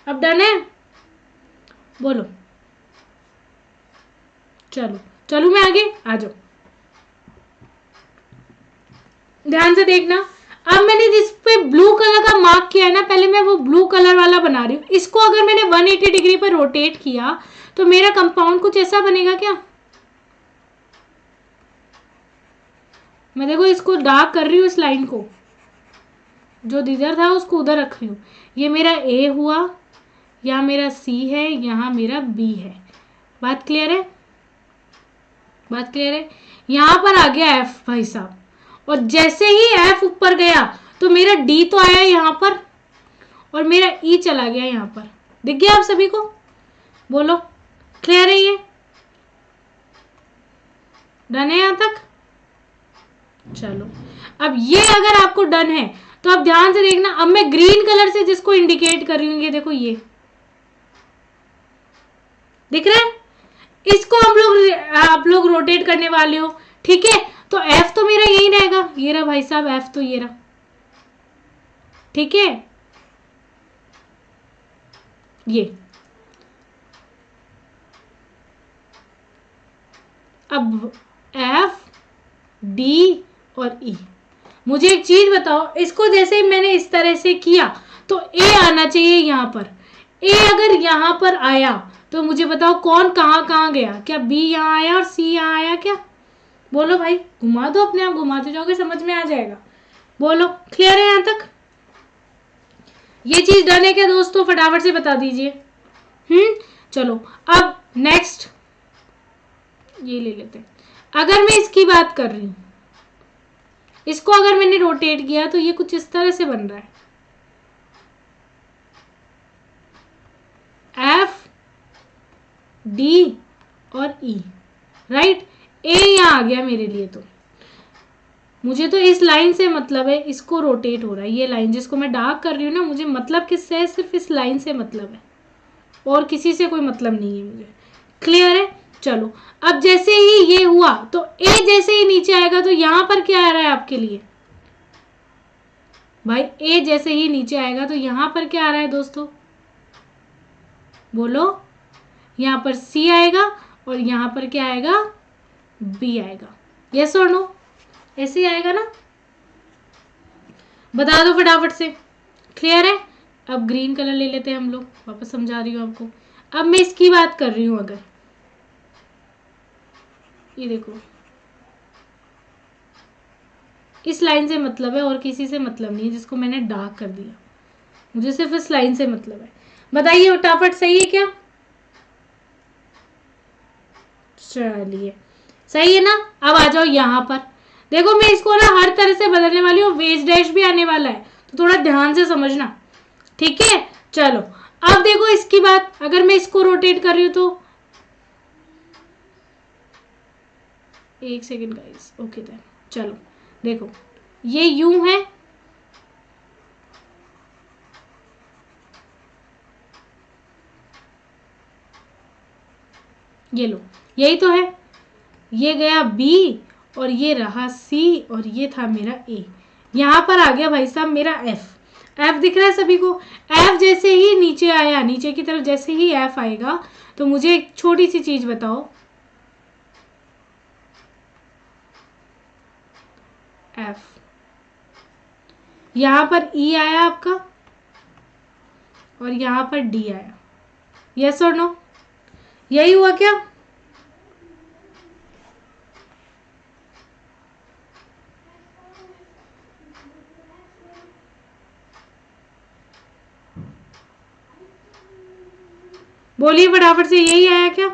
S1: अब डन है, बोलो। चलो चलो मैं आगे, आ जाओ, ध्यान से देखना। अब मैंने जिस पे ब्लू कलर का मार्क किया है ना, पहले मैं वो ब्लू कलर वाला बना रही हूँ। इसको अगर मैंने 180 डिग्री पर रोटेट किया तो मेरा कंपाउंड कुछ ऐसा बनेगा क्या। मैं देखो इसको डार्क कर रही हूँ, इस लाइन को, जो इधर था उसको उधर रख रही हूँ। ये मेरा ए हुआ, यहाँ मेरा सी है, यहाँ मेरा बी है। बात क्लियर है? बात क्लियर है? यहां पर आ गया एफ भाई साहब, और जैसे ही एफ ऊपर गया तो मेरा डी तो आया यहां पर और मेरा ई चला गया यहां पर। दिख गया आप सभी को? बोलो क्लियर है? ये डन है यहां तक? चलो अब ये अगर आपको डन है तो आप ध्यान से देखना, अब मैं ग्रीन कलर से जिसको इंडिकेट कर रही हूँ, ये देखो, ये दिख रहा है? इसको आप लोग रोटेट करने वाले हो, ठीक है? तो एफ तो मेरा यही रहेगा, ये रहा भाई साहब एफ, तो ये रहा, ठीक है? ये अब एफ डी और ई, मुझे एक चीज बताओ, इसको जैसे मैंने इस तरह से किया तो ए आना चाहिए यहां पर। ए अगर यहां पर आया तो मुझे बताओ कौन कहां गया? क्या बी यहां आया और सी यहां आया क्या? बोलो भाई, घुमा दो, अपने आप घुमाते जाओगे, समझ में आ जाएगा। बोलो क्लियर है यहां तक? ये चीज डन है क्या दोस्तों? फटाफट से बता दीजिए। चलो अब नेक्स्ट ये ले लेते हैं। अगर मैं इसकी बात कर रही हूं, इसको अगर मैंने रोटेट किया तो ये कुछ इस तरह से बन रहा है, एफ डी और ई, राइट? ए यहां आ गया मेरे लिए, तो मुझे तो इस लाइन से मतलब है, इसको रोटेट हो रहा है, ये लाइन जिसको मैं डार्क कर रही हूँ ना, मुझे मतलब किससे है? सिर्फ इस लाइन से मतलब है, और किसी से कोई मतलब नहीं है मुझे। क्लियर है? चलो अब जैसे ही ये हुआ तो ए जैसे ही नीचे आएगा तो यहां पर क्या आ रहा है आपके लिए भाई? ए जैसे ही नीचे आएगा तो यहां पर क्या आ रहा है दोस्तों? बोलो, यहां पर सी आएगा और यहां पर क्या आएगा? बी आएगा। यस और नो? ऐसे ही आएगा ना? बता दो फटाफट से। क्लियर है? अब ग्रीन कलर ले लेते हैं हम लोग, वापस समझा रही हूं आपको। अब मैं इसकी बात कर रही हूं, अगर ये देखो, इस लाइन से मतलब है और किसी से मतलब नहीं है, जिसको मैंने डार्क कर दिया, मुझे सिर्फ इस लाइन से मतलब है। बताइए फटाफट, सही है क्या? चलिए सही है ना? अब आ जाओ यहां पर, देखो मैं इसको ना हर तरह से बदलने वाली हूँ, वेज डैश भी आने वाला है, तो थोड़ा ध्यान से समझना, ठीक है? चलो अब देखो इसकी बात, अगर मैं इसको रोटेट कर रही हूं तो एक सेकेंड गाइस, ओके देन। चलो देखो, ये यूं है, ये लो, यही तो है, ये गया बी और ये रहा सी और ये था मेरा ए, यहां पर आ गया भाई साहब मेरा एफ। एफ दिख रहा है सभी को? एफ जैसे ही नीचे आया, नीचे की तरफ जैसे ही एफ आएगा तो मुझे एक छोटी सी चीज बताओ, एफ, यहां पर ई आया आपका और यहां पर डी आया, यस और नो? यही हुआ क्या? बोलिए फटाफट से, यही आया क्या?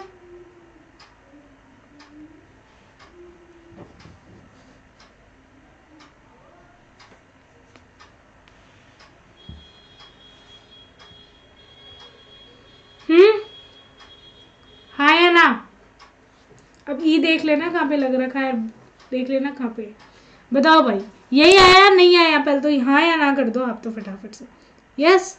S1: हाँ या ना? अब ई देख लेना कहाँ पे लग रखा है, देख लेना कहाँ पे। बताओ भाई, यही आया नहीं आया? पहले तो हाँ या ना कर दो आप तो फटाफट से। यस?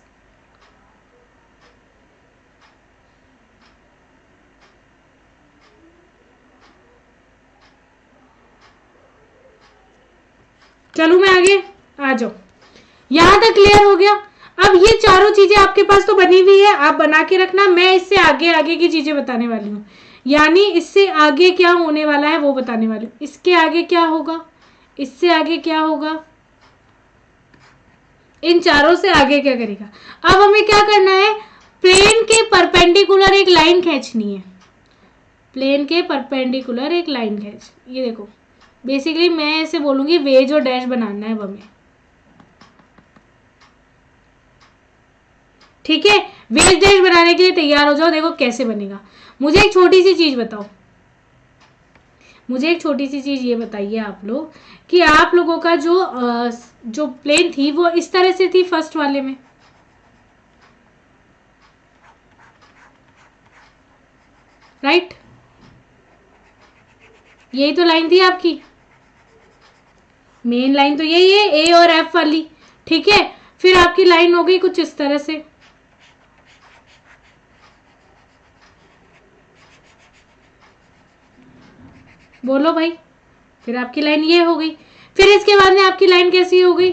S1: चलो मैं आगे, आ जाओ, यहां तक क्लियर हो गया? अब ये चारों चीजें आपके पास तो बनी हुई है, आप बना के रखना, मैं इससे आगे आगे की चीजें बताने वाली हूँ, यानी इससे आगे क्या होने वाला है वो बताने वाली हूँ। इसके आगे क्या होगा, इससे आगे क्या होगा, इन चारों से आगे क्या करेगा। अब हमें क्या करना है, प्लेन के परपेंडिकुलर एक लाइन खींचनी है, प्लेन के परपेंडिकुलर एक लाइन खींच, ये देखो, बेसिकली मैं ऐसे बोलूंगी वेज और डैश बनाना है हमें, ठीक है? वेज डैश बनाने के लिए तैयार हो जाओ, देखो कैसे बनेगा। मुझे एक छोटी सी चीज बताओ, मुझे एक छोटी सी चीज ये बताइए आप लोग कि आप लोगों का जो प्लेन थी वो इस तरह से थी फर्स्ट वाले में, राइट? यही तो लाइन थी आपकी, मेन लाइन तो यही है, ए और एफ वाली, ठीक है। फिर आपकी लाइन हो गई कुछ इस तरह से, बोलो भाई। फिर आपकी लाइन ये हो गई, फिर इसके बाद में आपकी लाइन कैसी हो गई?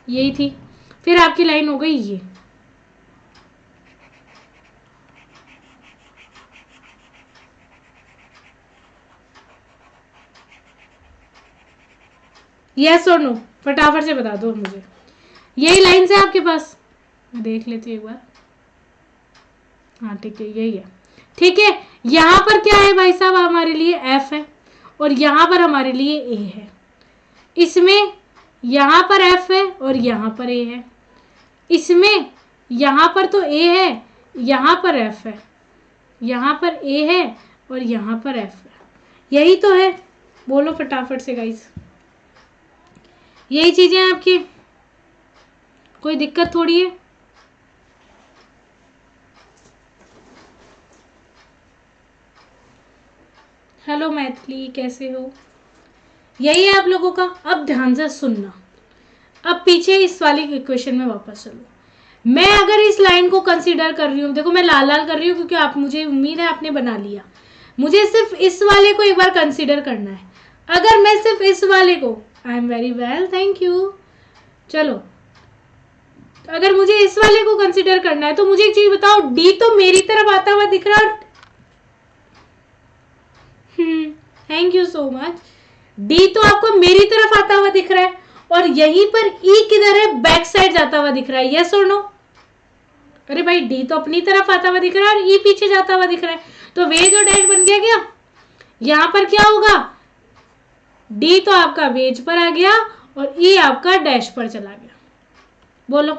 S1: यही थी, फिर आपकी लाइन हो गई ये, यस और नो, फटाफट से बता दो मुझे। यही लाइन से आपके पास, मैं देख लेती हूँ एक बार। हाँ ठीक है, यही है, ठीक है। यहाँ पर क्या है भाई साहब, हमारे लिए एफ है और यहाँ पर हमारे लिए ए है। इसमें यहाँ पर एफ है और यहाँ पर ए है। इसमें यहाँ पर तो ए है, यहाँ पर एफ है, यहाँ पर ए है और यहाँ पर एफ है। यही तो है, बोलो फटाफट से गाइस। यही चीजें आपकी, कोई दिक्कत थोड़ी है। हेलो मैथिली, कैसे हो? यही है आप लोगों का। अब ध्यान से सुनना, अब पीछे इस वाली इक्वेशन में वापस चलो। मैं अगर इस लाइन को कंसीडर कर रही हूँ, देखो मैं लाल लाल कर रही हूँ क्योंकि आप, मुझे उम्मीद है आपने बना लिया। मुझे सिर्फ इस वाले को एक बार कंसीडर करना है। अगर मैं सिर्फ इस वाले को, I am very well, thank you. चलो, तो अगर मुझे इस वाले को कंसीडर करना है तो मुझे एक चीज बताओ, डी तो मेरी तरफ आता हुआ दिख रहा है। Thank you so much. D तो आपको मेरी तरफ आता हुआ दिख रहा है और यहीं पर ई किधर है, बैक साइड जाता हुआ दिख रहा है, यस और नो? अरे भाई, डी तो अपनी तरफ आता हुआ दिख रहा है और ई पीछे जाता हुआ दिख रहा है, तो वेज और डैश बन गया क्या? यहां पर क्या होगा, डी तो आपका वेज पर आ गया और ई आपका डैश पर चला गया। बोलो,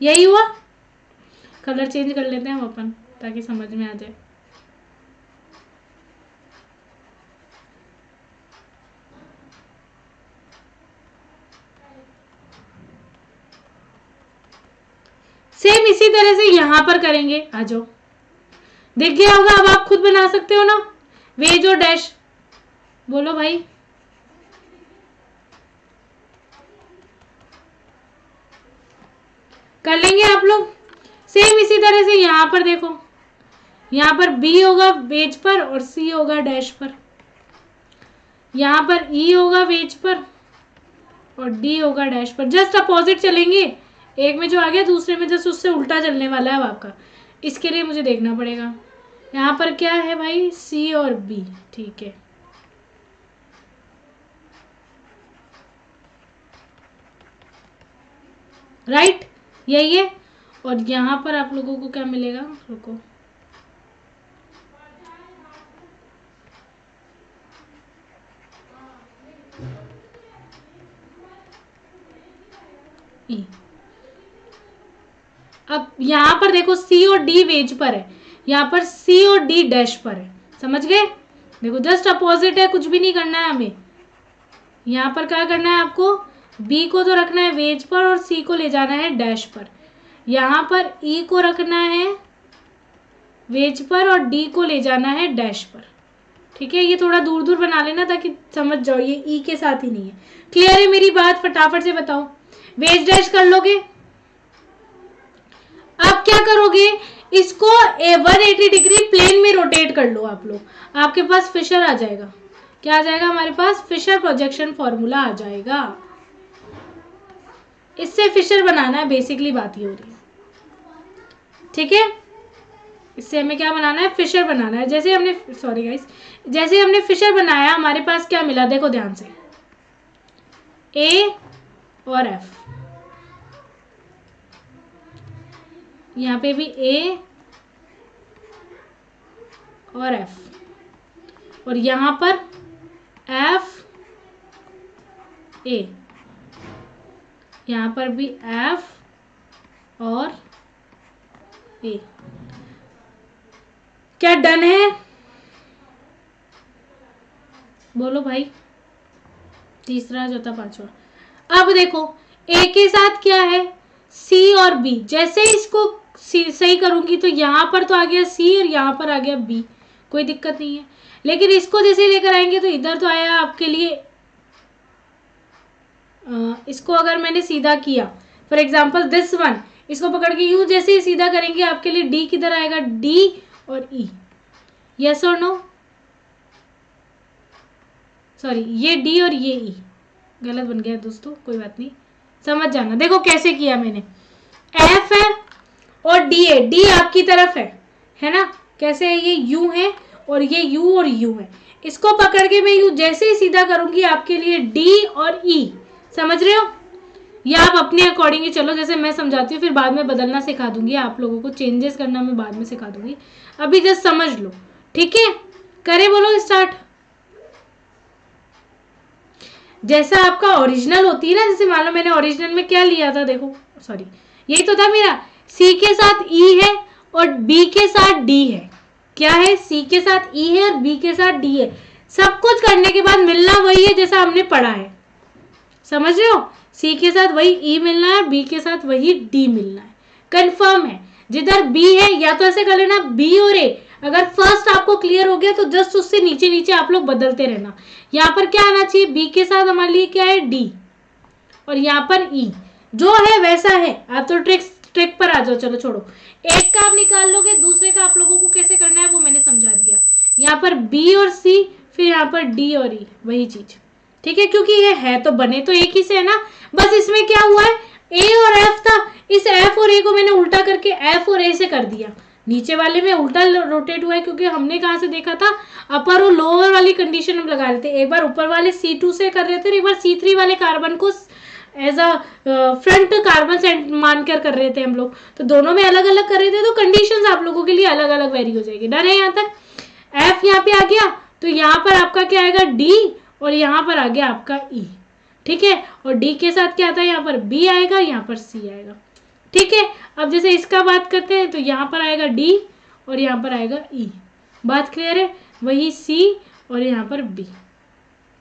S1: यही हुआ? कलर चेंज कर लेते हैं हम अपन, ताकि समझ में आ जाए। सेम इसी तरह से यहां पर करेंगे, आ जाओ। दिख गया होगा, अब आप खुद बना सकते हो ना, वेज और डैश। बोलो भाई, कर लेंगे आप लोग। सेम इसी तरह से यहां पर देखो, यहां पर बी होगा वेज पर और सी होगा डैश पर। यहां पर ई होगा वेज पर और डी होगा डैश पर। जस्ट अपोजिट चलेंगे, एक में जो आ गया दूसरे में जस्ट उससे उल्टा चलने वाला है अब आपका। इसके लिए मुझे देखना पड़ेगा यहाँ पर क्या है भाई, सी और बी, ठीक है। राइट, यही है। और यहाँ पर आप लोगों को क्या मिलेगा, रुको, ई। अब यहाँ पर देखो, सी और डी वेज पर है, यहाँ पर सी और डी डैश पर है, समझ गए? देखो जस्ट अपोजिट है, कुछ भी नहीं करना है हमें। यहाँ पर क्या करना है आपको, बी को तो रखना है वेज पर और सी को ले जाना है डैश पर। यहाँ पर ई को रखना है वेज पर और डी को ले जाना है डैश पर, ठीक है। ये थोड़ा दूर दूर बना लेना ताकि समझ जाओ, ये ई के साथ ही नहीं है। क्लियर है मेरी बात? फटाफट से बताओ, वेज डैश कर लोगे? अब क्या करोगे, इसको 180 डिग्री प्लेन में रोटेट कर लो आप लोग, आपके पास फिशर आ जाएगा। क्या आ जाएगा हमारे पास? फिशर प्रोजेक्शन फॉर्मूला आ जाएगा। इससे फिशर बनाना है, बेसिकली बात ये हो रही है, ठीक है। इससे हमें क्या बनाना है, फिशर बनाना है। जैसे हमने, सॉरी गाइस, जैसे हमने फिशर बनाया हमारे पास क्या मिला, देखो ध्यान से, ए और एफ, यहाँ पे भी ए और एफ, और यहां पर एफ ए, यहाँ पर भी F और A। क्या डन है? बोलो भाई। तीसरा, चौथा, पांचवा। अब देखो A के साथ क्या है, C और B। जैसे इसको सही करूंगी तो यहाँ पर तो आ गया C और यहाँ पर आ गया B, कोई दिक्कत नहीं है। लेकिन इसको जैसे लेकर आएंगे तो इधर तो आया आपके लिए, इसको अगर मैंने सीधा किया फॉर एग्जाम्पल दिस वन, इसको पकड़ के यूं जैसे ही सीधा करेंगे आपके लिए D किधर आएगा, D और E। यस और नो? सॉरी, ये D और ये E गलत बन गया दोस्तों, कोई बात नहीं, समझ जाना। देखो कैसे किया मैंने, F है और D है, D आपकी तरफ है ना? कैसे है, ये U है और ये U और U है। इसको पकड़ के मैं यूं जैसे ही सीधा करूंगी आपके लिए D और E, समझ रहे हो? या आप अपने अकॉर्डिंग ही चलो, जैसे मैं समझाती हूँ, फिर बाद में बदलना सिखा दूंगी आप लोगों को, चेंजेस करना मैं बाद में सिखा दूंगी, अभी जस्ट समझ लो, ठीक है? करे बोलो स्टार्ट। जैसा आपका ओरिजिनल होती है ना, जैसे मान लो मैंने ओरिजिनल में क्या लिया था, देखो सॉरी यही तो था मेरा, C के साथ E है और B के साथ D है। क्या है, C के साथ E है और B के साथ D है। सब कुछ करने के बाद मिलना वही है जैसा हमने पढ़ा है, समझ रहे हो? C के साथ वही E मिलना है, B के साथ वही D मिलना है, कंफर्म है। जिधर B है या तो ऐसे कर लेना B और A, अगर फर्स्ट आपको क्लियर हो गया तो जस्ट उससे नीचे नीचे आप लोग बदलते रहना। यहाँ पर क्या आना चाहिए, B के साथ हमारे लिए क्या है, D, और यहाँ पर E, जो है वैसा है। आप तो ट्रिक पर आ जाओ, चलो छोड़ो, एक का आप निकाल लोगे, दूसरे का आप लोगों को कैसे करना है वो मैंने समझा दिया। यहाँ पर B और C, फिर यहाँ पर D और E, वही चीज, ठीक है? क्योंकि ये है तो बने तो एक ही से है ना, बस इसमें क्या हुआ है, A और F था, इस F और A को मैंने उल्टा करके F और A से कर दिया। नीचे वाले में उल्टा रोटेट हुआ है क्योंकि हमने कहाँ से देखा था, अपर और लोअर वाली कंडीशन हम लगा रहे थे। एक बार ऊपर वाले C2 से कर रहे थे और एक बार C3 वाले कार्बन को एज अ फ्रंट कार्बन मानकर कर रहे थे हम लोग, तो दोनों में अलग अलग कर रहे थे, तो कंडीशंस आप लोगों के लिए अलग अलग वेरी हो जाएगी। डन है यहाँ तक? F यहाँ पे आ गया तो यहाँ पर आपका क्या आएगा, D, और यहाँ पर आ गया आपका E, ठीक है? और D के साथ क्या आता है, यहाँ पर B आएगा, यहाँ पर C आएगा, ठीक है? अब जैसे इसका बात करते हैं तो यहाँ पर आएगा D और यहाँ पर आएगा E। बात क्लियर है? वही C और यहाँ पर B।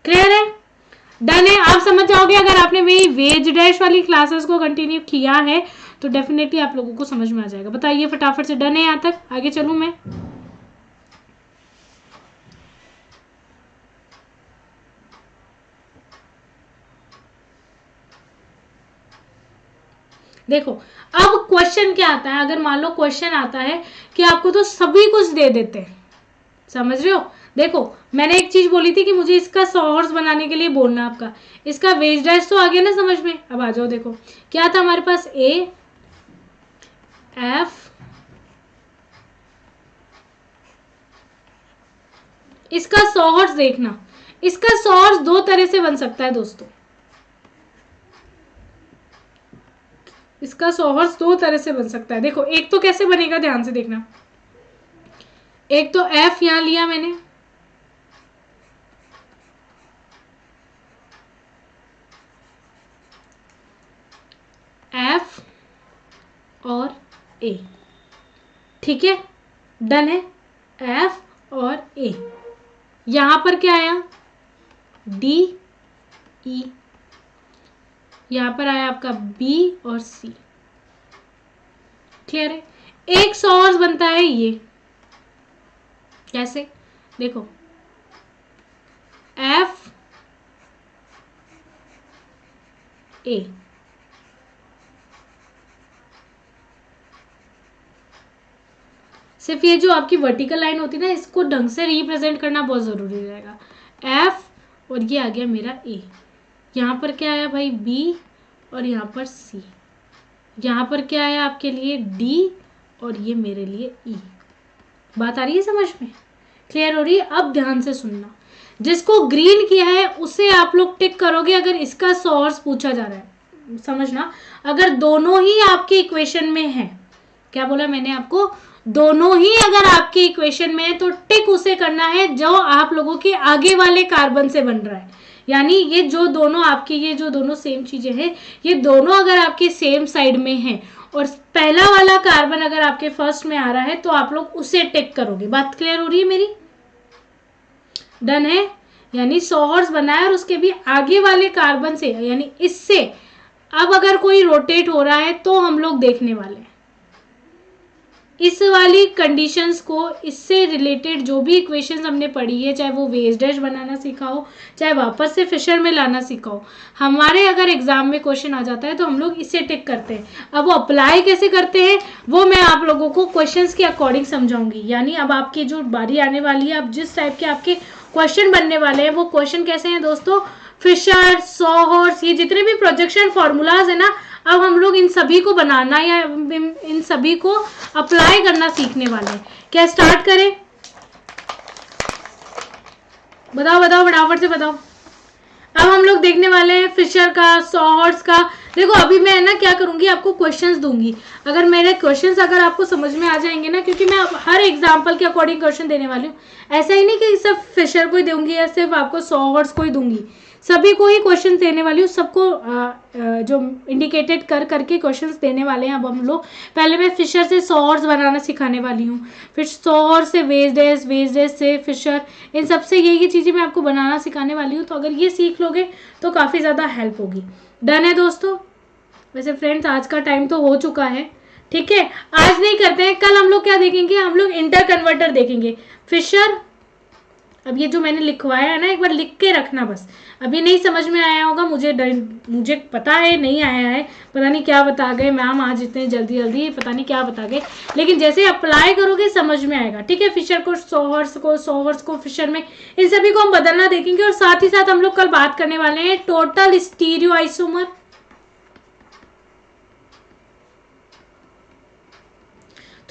S1: क्लियर है? डन है? आप समझ जाओगे अगर आपने मेरी वेज डैश वाली क्लासेस को कंटिन्यू किया है तो डेफिनेटली आप लोगों को समझ में आ जाएगा। बताइए फटाफट से, डन है यहाँ तक? आगे चलूं मैं? देखो अब क्वेश्चन क्या आता है, अगर मान लो क्वेश्चन आता है कि आपको तो सभी कुछ दे देते हैं, समझ रहे हो? देखो मैंने एक चीज बोली थी कि मुझे इसका सोर्स बनाने के लिए बोलना आपका, इसका वेज डैश तो आ गया ना समझ में? अब आ जाओ, देखो क्या था हमारे पास, A F, इसका सोर्स देखना, इसका सोर्स दो तरह से बन सकता है दोस्तों, इसका सोर्स दो तरह से बन सकता है। देखो एक तो कैसे बनेगा, ध्यान से देखना, एक तो F यहां लिया मैंने, F और A, ठीक है? डन है? F और A, यहां पर क्या आया, D E, यहां पर आया आपका B और C। क्लियर है? एक सोर्स बनता है ये, कैसे? देखो F A, सिर्फ ये जो आपकी वर्टिकल लाइन होती है ना, इसको ढंग से रिप्रेजेंट करना बहुत जरूरी रहेगा। F और ये आ गया मेरा A, यहाँ पर क्या आया भाई B और यहाँ पर C, यहाँ पर क्या आया आपके लिए D और ये मेरे लिए E। बात आ रही है समझ में? क्लियर हो रही है? अब ध्यान से सुनना, जिसको ग्रीन किया है उसे आप लोग टिक करोगे अगर इसका सोर्स पूछा जा रहा है, समझना। अगर दोनों ही आपके इक्वेशन में है, क्या बोला मैंने आपको, दोनों ही अगर आपके इक्वेशन में है तो टिक उसे करना है जो आप लोगों के आगे वाले कार्बन से बन रहा है। यानी ये जो दोनों आपकी ये जो दोनों सेम चीजें हैं, ये दोनों अगर आपके सेम साइड में हैं और पहला वाला कार्बन अगर आपके फर्स्ट में आ रहा है तो आप लोग उसे टिक करोगे। बात क्लियर हो रही है मेरी? डन है। यानी 100 हॉर्स बना है और उसके भी आगे वाले कार्बन से यानी इससे अब अगर कोई रोटेट हो रहा है तो हम लोग देखने वाले हैं इस वाली कंडीशंस को। इससे रिलेटेड जो भी इक्वेशंस हमने पढ़ी है, चाहे वो वेज डैश बनाना सीखा हो, चाहे वापस से फिशर में लाना सीखा हो, हमारे अगर एग्जाम में क्वेश्चन आ जाता है तो हम लोग इसे टिक करते हैं। अब वो अप्लाई कैसे करते हैं वो मैं आप लोगों को क्वेश्चंस के अकॉर्डिंग समझाऊंगी। यानी अब आपकी जो बारी आने वाली है, अब जिस टाइप के आपके क्वेश्चन बनने वाले हैं वो क्वेश्चन कैसे हैं दोस्तों, फिशर, 100 हॉर्स, ये जितने भी प्रोजेक्शन फॉर्मूलाज है ना, अब हम लोग इन सभी को बनाना या इन सभी को अप्लाई करना सीखने वाले हैं। क्या स्टार्ट करें? बताओ बताओ फटाफट से बताओ। अब हम लोग देखने वाले हैं फिशर का, 100 हॉर्स का। देखो अभी मैं ना क्या करूंगी, आपको क्वेश्चंस दूंगी। अगर मेरे क्वेश्चंस अगर आपको समझ में आ जाएंगे ना, क्योंकि मैं हर एग्जांपल के अकॉर्डिंग क्वेश्चन देने वाली हूँ, ऐसा ही नहीं कि सिर्फ फिशर को ही दूंगी या सिर्फ आपको 100 हॉर्स को ही दूंगी, सभी को ही क्वेश्चन देने वाली हूँ। सबको जो इंडिकेटेड कर करके क्वेश्चंस देने वाले हैं अब हम लोग। पहले मैं फिशर से 100 हॉर्स बनाना सिखाने वाली हूँ, फिर 100 हॉर्स से वेज डैश से फिशर, इन सबसे यही चीज़ें मैं आपको बनाना सिखाने वाली हूँ। तो अगर ये सीख लोगे तो काफ़ी ज़्यादा हेल्प होगी। डन है दोस्तों? वैसे फ्रेंड्स आज का टाइम तो हो चुका है, ठीक है, आज नहीं करते हैं। कल हम लोग क्या देखेंगे, हम लोग इंटर कन्वर्टर देखेंगे। फिशर, अब ये जो मैंने लिखवाया है ना, एक बार लिख के रखना बस। अभी नहीं समझ में आया होगा, मुझे पता है नहीं आया है, पता नहीं क्या बता गए मैम आज इतने जल्दी पता नहीं क्या बता गए, लेकिन जैसे अप्लाई करोगे समझ में आएगा। ठीक है, फिशर को 100 हॉर्स को फिशर में, इन सभी को हम बदलना देखेंगे। और साथ ही साथ हम लोग कल बात करने वाले हैं टोटल स्टीरियो आइसोमर।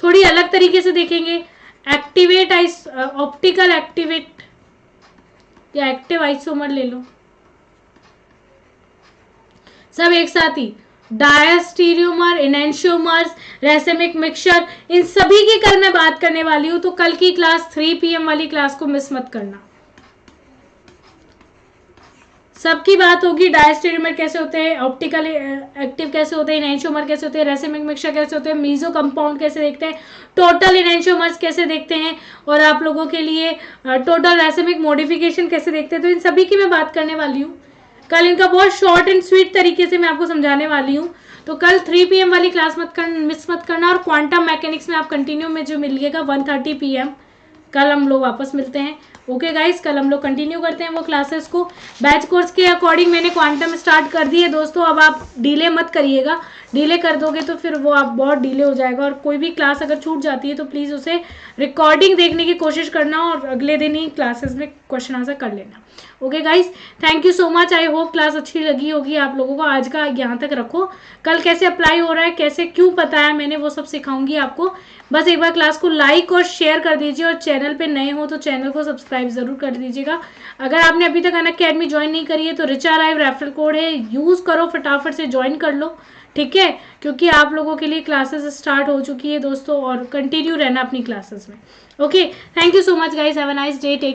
S1: थोड़ी अलग तरीके से देखेंगे। एक्टिवेट ऑप्टिकल एक्टिवेट या एक्टिव आइसोमर ले लो, सब एक साथ ही। डायस्टीरियोमर, इनैंशियोमर्स, रेसेमिक मिक्सचर, इन सभी की कल मैं बात करने वाली हूं। तो कल की क्लास 3 PM वाली क्लास को मिस मत करना, सबकी बात होगी। डायस्टीरियोमर कैसे होते हैं, ऑप्टिकल एक्टिव कैसे होते हैं, इनैंशियोमर कैसे होते हैं, रेसेमिक मिक्सचर कैसे होते हैं, मीजो कंपाउंड कैसे देखते हैं, टोटल इनैंशियोमर्स कैसे देखते हैं, और आप लोगों के लिए टोटल रेसेमिक मॉडिफिकेशन कैसे देखते हैं। तो इन सभी की मैं बात करने वाली हूँ कल। इनका बहुत शॉर्ट एंड स्वीट तरीके से मैं आपको समझाने वाली हूँ। तो कल 3 PM वाली क्लास मिस मत करना। और क्वांटम मैकेनिक्स में आप कंटिन्यू में जो मिलिएगा 1:30 PM, कल हम लोग वापस मिलते हैं। ओके गाइस, कल हम लोग कंटिन्यू करते हैं वो क्लासेस को। बैच कोर्स के अकॉर्डिंग मैंने क्वांटम स्टार्ट कर दी है दोस्तों। अब आप डिले मत करिएगा, डिले कर दोगे तो फिर वो आप बहुत डिले हो जाएगा। और कोई भी क्लास अगर छूट जाती है तो प्लीज़ उसे रिकॉर्डिंग देखने की कोशिश करना और अगले दिन ही क्लासेस में क्वेश्चन आंसर कर लेना। Okay guys, thank you so much. I hope class अच्छी लगी होगी आप लोगों को। आज का यहाँ तक रखो, कल कैसे अप्लाई हो रहा है, कैसे क्यों पता है मैंने, वो सब सिखाऊंगी आपको। बस एक बार क्लास को लाइक और शेयर कर दीजिए, और चैनल पे नए हो तो चैनल को सब्सक्राइब जरूर कर दीजिएगा। अगर आपने अभी तक अनअकैडमी ज्वाइन नहीं करी है तो रिचा लाइव रेफरल कोड है, यूज करो, फटाफट से ज्वाइन कर लो। ठीक है, क्योंकि आप लोगों के लिए क्लासेस स्टार्ट हो चुकी है दोस्तों, और कंटिन्यू रहना अपनी क्लासेस में। Okay, thank you so much guys, have a nice day.